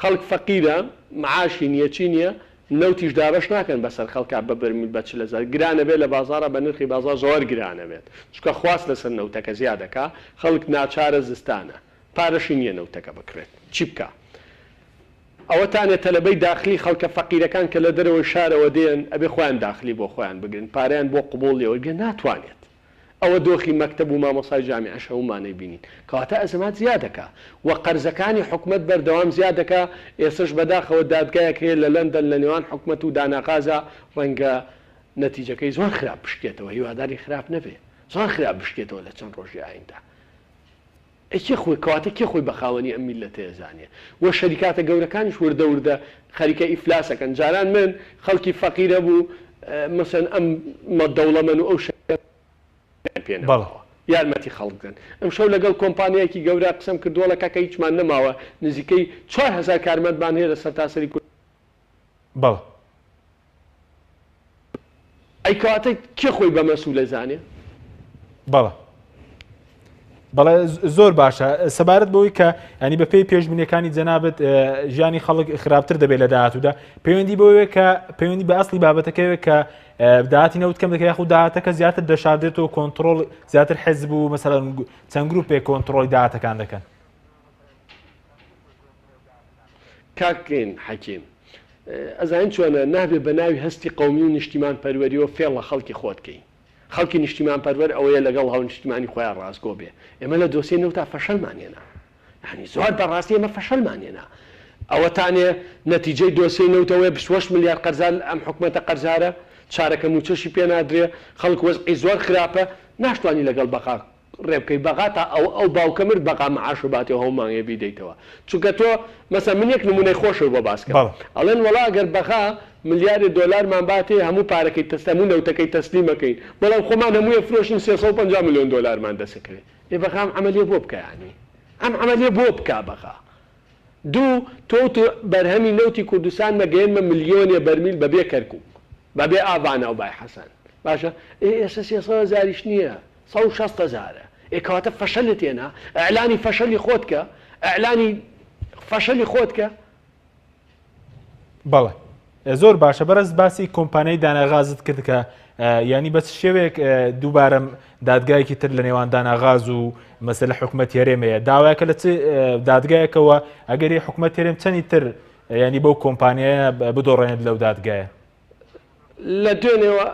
خەڵک فەقیرە معاشی نییە چی نییە نەوتیش دابەش ناکەن بەسەر خەڵکا بە بەرمیل بە 40,000 گرانە بێت لە بازارە بە نرخی بازار زۆر گرانە بێت چکە خواست لەسەر نەوتەکە زیادەکە خەڵک ناچارە زستانە پارەشی نییە نەوتەکە بکرێت چی بکە ئەوەتانێت تەلەبەی داخلی خەڵکە فەقیرەکان کە لە دەرەوەی شارەوە دێن ئەبێ خۆیان داخلی بۆ خۆیان بگرن پارەیان بۆ قبول لێوەگە ناتوانێت ئەوە دۆخی مەکتب و مامۆسای جامیعەش هەمومانەی بینین کەواتە ئەزمات زیاد دەکا و قەرزەکانی حکومت بەردەوام زیاد دەکا ئێستش بەداخەوە دادگایەک هەیە لە لەندەن لە نێوان حکومت و داناقازە ڕەنگە نەتیجەکەی زۆر خراپ بشکێتەوە هیواداری خراپ نەبێ زۆر خراپ بشکێتەوە لە چەند ڕۆژی ئایندا خۆی کەواتە کێ خۆی بەخاوەنی ئەم میلەتە ئێزانێ وە شەریکاتە گەورەکانیش وردە وردە خەریکە ئیفلاسەکەن جاران من خەڵکی فەقیرە بوو مەسەن ئەم دەوڵەمەن و ئەو پێنەوە یارمەتی خەڵکن ئەم شەو لەگەڵ کۆمپانیایەکی گەورە قسەم کردووە لە کاکە هیچمان نەماوە نزیکەی 4000 کارمەندمان هەیە لە سەرتاسەری بەڵێ ئەی کەواتە کێ خۆی بە مەسوولە زانێ بەڵێ بەڵێ زۆر باشە سەبارەت بەوەی کە ینی بە پێی پێشبینیەکانی جەنابەت ژیانی خەڵک خراپتر دەبێت لە داهاتوودا پەیوەندی بەوەیە کە پەیوەندی بە ئەسڵی بابەتەکەوێت کە داهاتی نەوت کەم دەکە یاخود داهاتەکە زیاتر دەشادرێتەوە کۆنتترۆل زیاتر حەزب و مەسەڵەن چەند گروپێک کۆنتترۆلی داهاتەکان دەکەن کاکەین حەکیم ئەزانین چۆنە نابێت بە ناوی هەستی قەومی و نیشتیمان پەروەریەوە فێڵ لە خەڵکی خۆتکەین خەڵکی نیشتیمان پەروەر ئەوەیە لەگەڵ هەڵ نیشتیمانی خۆیان ڕاستگۆ بێ ئێمە لە دۆسیە نەوتا فەشەلمانێنا یعنی زۆر بەڕاستی ئێمە فەشەلمانێنا ئەوەتانێ نەتیجەی دۆسیەی نەوتەوەی 28 ملیار قەرزان ئەم حکومەتە قەرزارە چارەکە موچەشی پێ نادرێ خەڵک وەزعی زۆر خراپە ناشتوانی لەگەڵ بەقا ڕێبکەی بەغاتە ئەو باوکە مرد بەقا مەعاش و باتێ هەومانگە بیدەیتەوە چونکە تۆ مەسە من یەک نمونەی خۆشەوە بۆ باسکە ئەڵێن وەڵا ئەگەر بەخا ملیاری دۆلارمان باتێ هەموو پارەکەی تەستەمون نەوتەکەی تەسلیمەکەین بەڵام خۆمان هەموویە فرۆشین 350 میلیۆن دۆلارمان دەسەکرێت ێ بەخام عملیە بۆ بکە یعنی ئەم عملیە بۆ بکە بەخا دوو تۆ بەرهەمی نەوتی کوردستان مەگەێنمە ملیۆنێ بەرمیل بەبێ کەرکووک بەبێ ئاڤانە و بای حەسەن باشە ئێستا 300,000 نییە 160,000 کەواتە فەشەلت تێنا ئەعلانی فەشەلی خۆتکە ئەعلانی فەشەلی خۆتکە بەڵێ زۆر باشە بەرەز باسی کۆمپانیای داناغازت کرد کە ینی بەس شێوێک دووبارە دادگایەکی تر لە نێوان داناغاز و مەسەلە حکومەت هێرێمەیە داوایەکە لە چ دادگایەکەوە ئەگەری حکومەت هێرێم چەندی تر ینی بەو کۆمپانیایە بدۆڕێنێت لەو دادگایە لە دوێنێەوە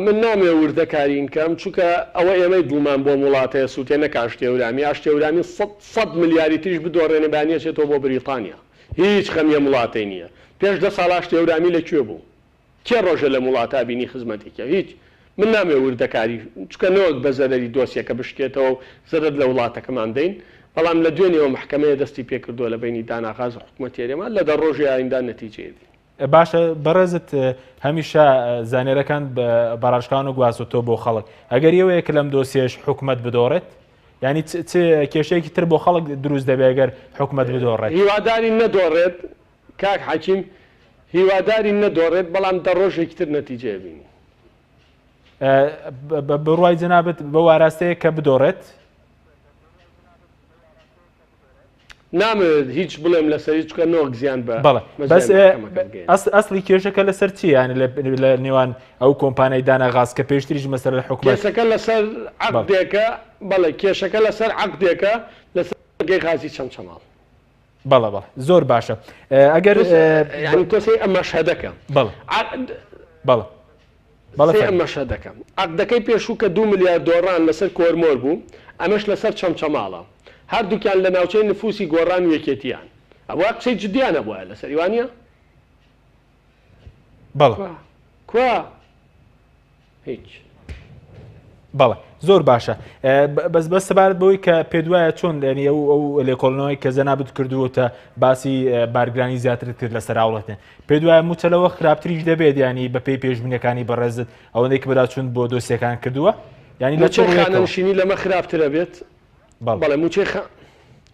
من نامێ وردەکارین کەم چونکە ئەوە ئێمەی دڵمان بۆ وڵاتەیە سووتێ نەکاشتێورامی ئاشتێورامی 100 ملیاری تریش بدۆڕێنە بانیەچێتەوە بۆ بریتانیا هیچ خەمیە وڵاتی نییە پێش 10 ساڵ ئاشتێورامی لەکوێ بوو کێ ڕۆژە لە وڵاتە بینی خزمەتێکە هیچ من نامێ وردەکاری چکە نەوەک بە زەرەری دۆسیەکە بشکێتەوە زەرت لە وڵاتەکەمان دەین بەڵام لە دوێنێەوە محکەمەیە دەستی پێکردووە لە بینی داناغاز و حکومەت هێرێمان لە دەڕۆژی ئایندا نەتیجەیەدی باشە بەڕێزت هەمیشە زانێرەکان بەڕاشکان و گوازۆتۆ بۆ خەڵک ئەگەر یەوەیەک لەم دۆسیەش حکومەت بدۆڕێت ینی کێشەیەکی تر بۆ خەڵک دروست دەبێت ئەگەر حکومەت بدۆڕێت هیواداری نەدۆڕێت کاک حەکیم هیواداری نەدۆڕێت بەڵام دەڕۆژێکی تر نەتیجە بینی بڕوای جەنابەت بە واراستەیە کە بدۆڕێت نامەوێت هیچ بڵێم لەسەری چکە نۆک زیان بە بەڵێ بەس ئەسڵی کێشەکە لەسەر چی یانی لە نێوان ئەو کۆمپانیای داناغاز کە پێشتریش مەسەر لە حکومەت کێشەکە لەسەر عەقدێکە بەڵێ کێشەکە لەسەر عەقدێکە لەسەر گەی غازی چەمچەماڵ بەڵێ زۆر باشە ئەگەر ینی تۆسی ئەم مەشهەدەکە بەڵێ ئەم مەشهەدەکەم عەقدەکەی پێشوو کە 2 ملیار دۆڕان لەسەر کۆرمۆر بوو ئەمەش لەسەر چەمچەماڵە هەردووکیان لە ناوچەی نفوسی گۆڕان و یەکێتیان ئەوە قسەی جدیانە بووە لەسەر وانە بەڵێ کوا هیچ بەڵێ زۆر باشە بەس سەبارەت بەوەی کە پێ دوایە چۆن لەنی ئەو لێکۆڵنەوەی کە زەنابەت کردووەتە باسی بارگرانی زیاتر کرد لەسەر هاوڵەتێن پێ دوایە موچەلەوە خراپتریش دەبێت ینی بە پێی پێشبینیەکانی بەڕێزت ئەوەندەی کە بەراچوون بۆ دۆسیەکان کردووە ینی لە خانەنشینی لەمە خراپترە بێت بەڵێ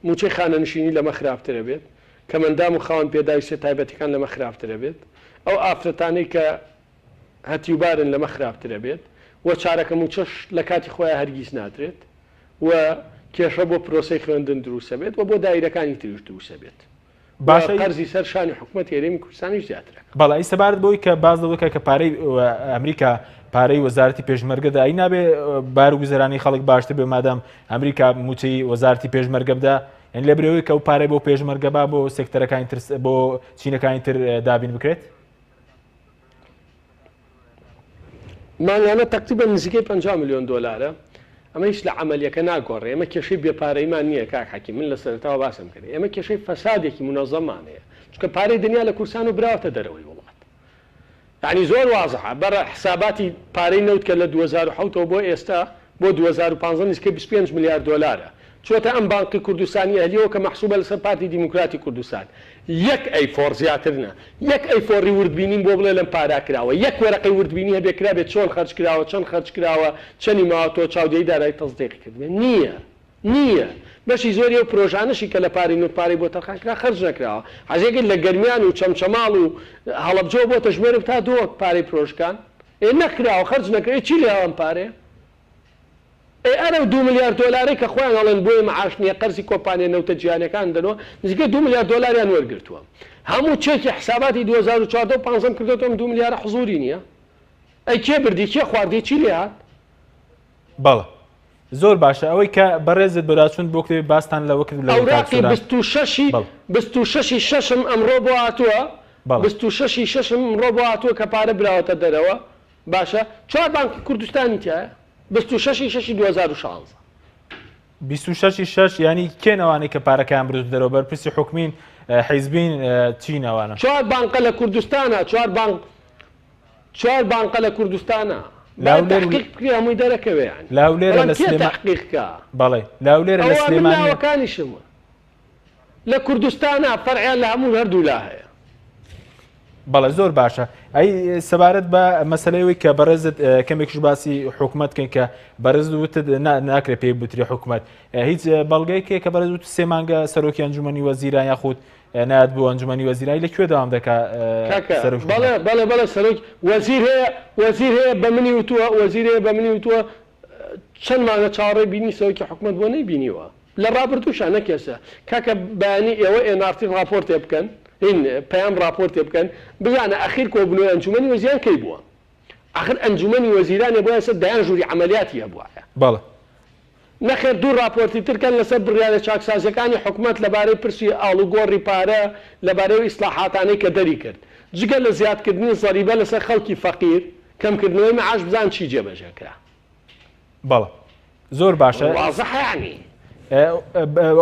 موچەی خانەنشینی لەمە خراپترە بێت کە مندام و خاوەن پێداویستە تایبەتەکان لەمە خراپترە بێت ئەو ئافرەتانەی کە هەتیوبارن لەمە خراپترە بێت و چارەکە موچەش لە کاتی خۆیان هەرگیز ناترێت و کێشە بۆ پرۆسەی خوێندن دروستە بێت و بۆ دایرەکانی تریش دروستە بێت باشە قەرزی سەر شانی حکومەت هێرێمی کوردستانی زیاترە بەڵێ سەبارەت بۆی کە باز دەکە کە پارەی ئەمریکا پارەی وەزارەتی پێشمەرگەدا ئەی نابێ بارگوزەرانی خەڵک باشتر بێ مادام ئەمریکا موچەی وەزارەتی پێشمەرگە بدە یعنی لە برەوەی کە ئەو پارەی بۆ پێشمەرگە با بۆ سێکتەرەکانی تر بۆ چینەکانی تر دابین بکرێت مانیانە تقریبا نزیکەی 50 میلیۆن دۆلارە ئەمە هیچ لە عملیەکە ناگۆڕێ ئەمە کێشەی بێپارەیمان نییە کاک حەکیم من لە سەرەتاوە باسم کرد ئێمە کێشەی فەسادێکی منەظەمانەیە چونکە پارەی دنیا لە کورسان و براوەتە دەرەوەی وڵات یعنی زۆر وازەحە بەرە حساباتی پارەی نەوت کە لە 2007ەوە بۆ ئێستا بۆ 2015 نزیکەی 25 میلیارد دۆلارە چۆتە ئەم بانقی کوردستانی ئەهلیەوە کە مەحسوبە لەسەر پارتی دیموکراتی کوردستان یەک ئەیفۆر زیاترنە یەک ئەیفۆری وردبینین بۆ بڵێ لەم پارا کراوە یەک وەرەقەی وردبینی هەبێ کرا بێت چۆن خەرج کراوە چەند خەرج کراوە چەندی ماوەتەوە چاودێری دارایی تەصدیقی کردبێت نییە بەشی زۆری و پرۆژانشی کە لە پارەی نوت پارەی بۆ تەرخان کرا خەرج نەکراوە حەزێکت لە گەرمیان و چەمچەماڵ و هەڵەبجە بۆ تەژمێر تا دۆ پارەی پرۆژکان نەکراوە خەرج نەکرێت چی لێ ئەم پارەیە ئەرە 2 میلیارد دۆلاری کە خۆیان هەڵێن بۆی معاش نییە قەرزی کۆمپانیە نەوتە جیهانیەکان دەنەوە نزیکەی 2 میلیارد دۆلاریان وەرگرتووە هەموو چێکی حساباتی 2014 و 15 کردوتەوە 2 میلیارد حزوری نییە ئەی کێ بردی کێ خواردی چی لێ هات بەڵێ زۆر باشە ئەوەی کە بەڕێزت بەراچون بۆ کتێبی باستان لەوە کرد لە ئەوراقی 26 شەشم ئەمڕۆ بۆ هاتووە 26 شەشم ئەمڕۆ بۆ هاتووە کە پارە براوەتە دەرەوە باشە 4 بانکی کوردستانی تایە 26 2016 26 ینی کێنەوانی کە پارەکان بروت دەرەوە بەرپرسی حکومین حیزبین چینەوانە 4 بانقە لە کوردستانە 4 بانقە لە کوردستانە هەمووی دەرەکەوێ لاولێرە لە تحقیقکە بەڵێ لاولێرە لە سلێمانەکانیشمە لە کوردستانە فەرعیان لە هەموو هەردوو لا هەیە بەڵێ زۆر باشە ئەی سەبارەت بە مەسەلەیەوەی کە بەڕێزت کەمێکش باسی حکوومەتکەین کە بەڕێز وتت ناکرێت پێی بوتری حکوومەت هیچ بەڵگەیەکێ کە بەڕێز وت 3 مانگە سەرۆکی ئەنجومەنی وەزیران یاخود نات بۆ ئەنجومەنی وەزیرانی لەکوێ دەوام دەکا بەڵێ سەرۆک وەزیر هەیە بە منی وتووە وەزیر هەیە بە منی وتووە چەند مانگە چاوەڕێی بینی سەرۆکی حکوومەت بۆ نەیبینیوە لە ڕابردووشان نەکێسە کاکە بەیانی ئێوە ئێنارتی راپۆرتێ بکەن این پەیام راپۆرتێ بکەن بزانە ئەخیر کۆبنەوەی ئەنجومەنی وەزیران کەی بووە ئاخر ئەنجومەنی وەزیرانێ بۆ ئێستا دایان ژووری عملیاتی هەبووە بەڵێ نەخێر دوو راپۆرتی ترکەن لەسەر بڕیارە چاکسازیەکانی حکوومەت لەبارەی پرسی ئاڵوگۆڕی پارە لەبارەی ئیسلاحاتانەی کە دەری کرد جگە لە زیادکردنی زەریبە لەسەر خەڵکی فەقیر کەمکردنەوەی مەعاش بزان چی جێبەجێکرا بەڵێ زۆر باشە وازەحە یعنی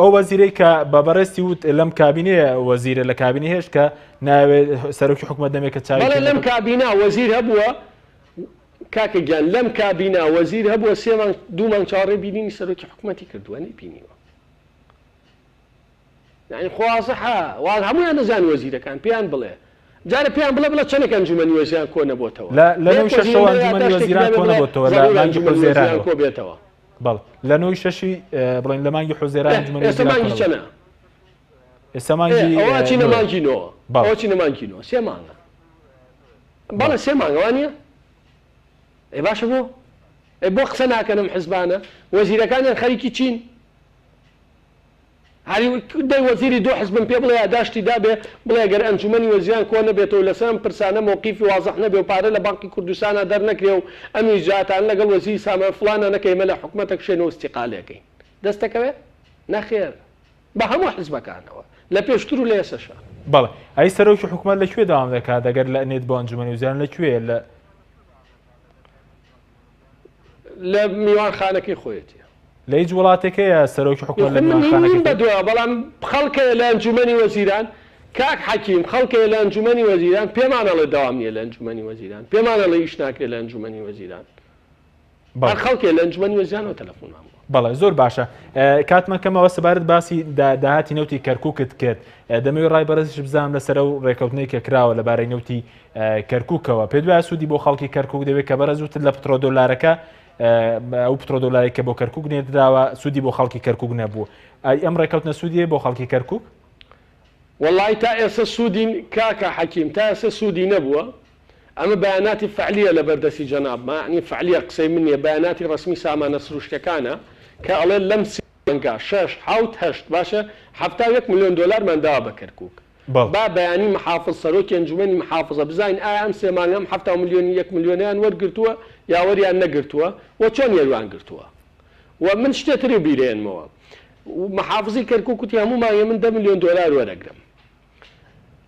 ئەو وەزیرەی کە بە بەڕێستی وت لەم کابینەیە وەزیرە لە کابینی هێش کە ناوێت سەرۆکی حکوومەت دەمێت کە چاوی لەم کابینا وەزیر هەبووە کاکە گیان لەم کابینا وەزیر هەبووە 2 مانگ چاوەڕێی بینینی سەرۆکی حکوومەتی کردووە نەیبینیوە یعنی خۆوازەحە هەمویان نەزان وەزیرەکان پێیان بڵێ جارە پێیان بڵێ چەندێک ئەنجومەنی وەزیران کۆ نەبووەتەوە لە نەوەی شەشەوە ئەنجومەنی وەزیران کۆ نەبووەتەوە لە مانگی حوزێران کۆ بێتەوە بەڵێ لە نەوەی شەشی بڵێن لە مانگی حوزێران ئەنجومەنی ئێستا مانگی چەنە ئێستا مانگی ئەوە چینە مانگینەوە ئەوە چینە مانگینەوە 3 مانگە بەڵێ 3 مانگە وانە ئەی باشە بۆ بۆ قسە ناکەنم حزبانە وەزیرەکانیان خەریکی چین هەری دەی وەزیری دو حزبم پێ بڵێ ئاداشتی دابێ بڵێ گەر ئەنجومەنی وەزیران کۆ نەبێتەوە لەسەرم پرسانە موقیفی وازەح نەبێ و پارە لە بانکی کوردستانە دەرنەکرێ و ئەمی جاتان لەگەڵ وەزیری سامە فڵانە نەکەیمە لە حکوومەتە کشێنەوە استیقالەکەین دەستەکەوێت نەخێر بە هەموو حزبەکانەوە لە پێشتر و لە ئێسەشە بەڵێ ئەی سەرۆکی حکوومەت لەکوێ داوام دەکات دەگەر لە نێت بۆ ئەنجومەنی وەزیران لەکوێ لە میوانخانەکەی خۆیەتی لە هیچ وڵاتێکەیە سەرۆکی حکوومەت لە میوانخانەکەی بەدووە بەڵام خەڵکەیە لە ئەنجومەنی وەزیران کاک حەکیم خەڵکەیە لە ئەنجومەنی وەزیران پێمانەڵێ داوام نییە لە ئەنجومەنی وەزیران پێمانەڵێ ئیش ناکرێت لە ئەنجومەنی وەزیران خەڵکێ لە ئەنجومەنی وەزیرانەوە تەلەفۆنمان بەڵێ زۆر باشە کاتمەکەمەوە سەبارەت باسی داهاتی نەوتی کەرکووکت کرد دەمەوێت ڕای بەڕێزیش بزانم لەسەر و ڕێکەوتنەی کە کراوە لەبارەی نەوتی کەرکووکەوە پێ دوای سوودی بۆ خەڵکی کەرکووک دەوێت کە بەڕێز وتت لە پترۆ دۆلارەکە ئەو پترۆ دۆلاری کە بۆ کەرکووک نێدراوە سوودی بۆ خەڵکی کەرکووک نەبوو ئەم ڕێکەوتنە سوودیە بۆ خەڵکی کەرکووک وەڵای تا ئێستا سوودی کاکە حەکیم تا ئێستا سوودی نەبووە ئەمە بەیاناتی فعلیە لە بەردەستی جەنابمە ینی فعلیە قسەی من نیە بەیاناتی ڕسمی سامانە سروشتەکانە کە ئەڵێ لەم سنگا 6 7 8 باشە 71 ملیۆن دۆلارمان داوا بە کەرکووک با بەیانی محافظ سەرۆکی ئەنجومەنی محافظە بزانین ئایا ئەم 3 مانگەم 7 ملیۆنی 1 ملیۆنیان وەرگرتووە یاوەریان نەگرتووە و چۆن یێروان گرتووە و من شتێتری بیرێنمەوە محافظی کەرکووک وتی هەموو مانگێ من 10 ملیۆن دۆلار وەرەگرم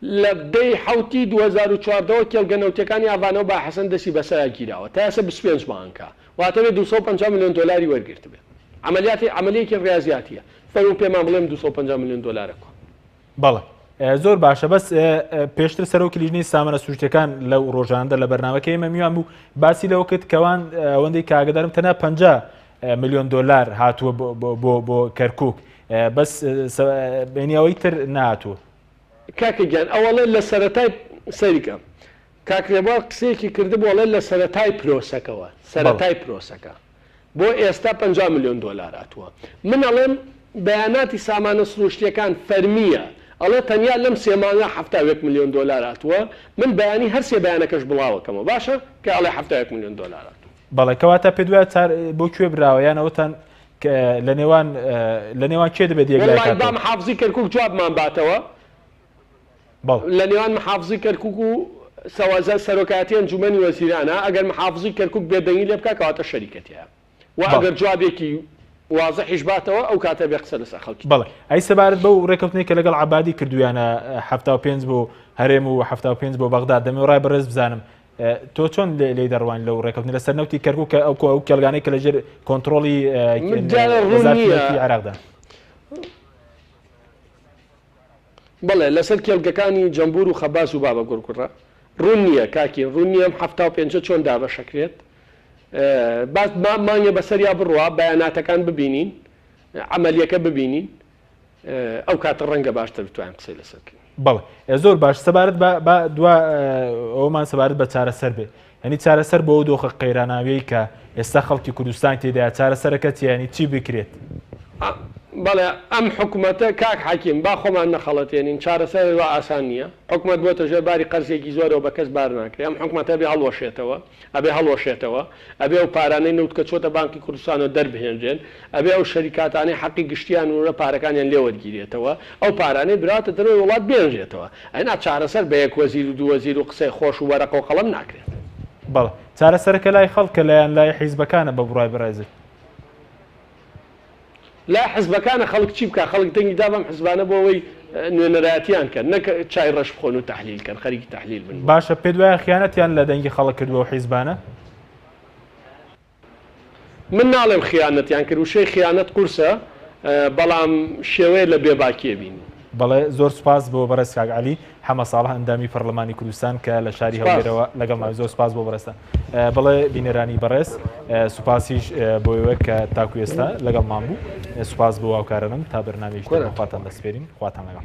لە دەی حوتی 2014 کێڵگەنەوتەکانی ئاڤانەوە با حەسەن دەستی بەسەر گیراوە تا ئێستا 25 مانکە واتەوێت 250 میلیۆن دلاری وەرگرت بێت عملیەکی ڕاضیاتیە فەرموو پێمان بڵێم 250 میلیۆن دلارەکە بەڵێ زۆر باشە بەس پێشتر سەرۆکی لیژنەی سامانە سروشتەکان لەو ڕۆژانەدا لە بەرنامەکەی ئێمە میوان بوو باسی لەوە کرد کەوان ئەوەندەی کاگدارم تەنها 50 میلیۆن دلار هاتووە بۆ کەرکووک بەس بینیەوەی تر نهاتووە. کاکەگیان ئەوەڵێ لە سەرەتای سەریکە کاکرێبوار قسەیەکی کردبووەڵێ لە سەرەتای پرۆسەکەەوە سەرەتای پرۆسەکە بۆ ئێستا 50 میلیۆن دلار هاتووە من ئەڵێم بەیاناتی سامانە سروشتیەکان فەرمیە ئەڵێ تەنیا لەم سێمانە 70 میلیۆن دلار هاتووە من بەیانی هەر سێ بەیانەکەش بڵاوەکەمەوە باشە کە ئەڵێ 70 میلیۆن دلار هاتووە. بەڵێ کەواتە پێ دوای بۆ کوێ براوە یان ئەوتان لە نێوان کێ دەبێت یەکلای با محافزی کەرکووک جوابمان باتەوە لە نێوان محافزی کەرکووک و سەوازە سەرۆکاتی ئەنجومەنی وەزیرانە ئەگەر محافزی کەرکووک بێدەنگی لێ بکە کەواتە شەریکەتیە و ئەگەر جوابێکی وازەحیش باتەوە ئەو کاتە بێ قسە لەسەر خەڵکی. بەڵێ ئەی سەبارەت بەو ڕێکەوتنەی کە لەگەڵ عەبادی کردویانە 75 بۆ هەرێم و 75 بۆ بەغداد دەمەوێت ڕای بەڕێز بزانم تۆ چۆن لێ دەڕوان لەو ڕێکەوتنی لەسەر نەوتی کەرکووک کە ئەو کێڵگانەی کە لەژێر کۆنتڕۆڵی عێراقدا بەڵێ لەسەر کێڵگەکانی جەمبور و خەباس و بابە گورکوڕە ڕوون نییە کاکی ڕوون نییە 75 چۆن دابەشەکرێت باس مانگە بەسەریا بڕوا بەیاناتەکان ببینین عملیەکە ببینین ئەو کاتە ڕەنگە باشتر بتوانین قسەی لەسەرکەین. بەڵێ زۆر باش سەبارەت بە دوا ئەومان سەبارەت بە چارەسەر بێ هەنی چارەسەر بۆ ئەو دۆخە قەیراناویەی کە ئێستا خەڵکی کوردستان تێدایە چارەسەرەکە چیانی چی بکرێت؟ بەڵێ ئەم حکوومەتە کاک حاکیم با خۆمان نەخەڵەتێنین چارەسەر وا ئاسان نییە حکوومەت بۆتە ژێر باری قەرزێکی زۆرەوە بە کەس بار ناکرێت ئەم حکوومەتە بێ هەڵوەشێتەوە ئەبێ ئەو پارانەی نەوت کە چۆتە بانکی کوردستانەوە دەربهێنرێن ئەبێ ئەو شەریکاتانەی حەقی گشتیان وورە پارەکانیان لێوەرگیرێتەوە ئەو پارانەی براتە دەروی وڵات بێنرێتەوە ئەینا چارەسەر بە یەک وەزیر و دوو وەزیر و قسەی خۆش و وەرەقە و قەڵەم ناکرێت. بەڵێ چارەسەرەکە لای خەڵکە لایەن لای حیزبەکانە بە بڕای بەڕێزت لا حزبەکانە خەڵک چی بکە خەڵک دەنگی دا بەم حزبانە بۆ ئەوەی نوێنەرایەتیان کەن نەک چای ڕەش بخۆن و تەحلیلکەن خەریکی تەحلیل بن. باشە پێ دوایە خیانەتیان لە دەنگی خەڵک کردووە حیزبانە؟ من ناڵێم خیانەتیان کرد وشەی خیانەت قورسە بەڵام شێوەیە لە بێباکیە بین. بەڵێ زۆر سوپاس بۆ بەڕێز کاک عەلی حەمە ساڵح ئەندامی پەرلەمانی کوردستان کە لە شاری هەولێرەوە لەگەڵماوی زۆر سوپاس بۆ بەڕێستان. بەڵێ بینەرانی بەڕێز سوپاسیش بۆ ئێوە کە تاکو ئێستا لەگەڵمان بوو سوپاس بۆ هاوکارانم تا بەرنامەیەکی خواتان دەسپێرین خواتان لەگەڵ.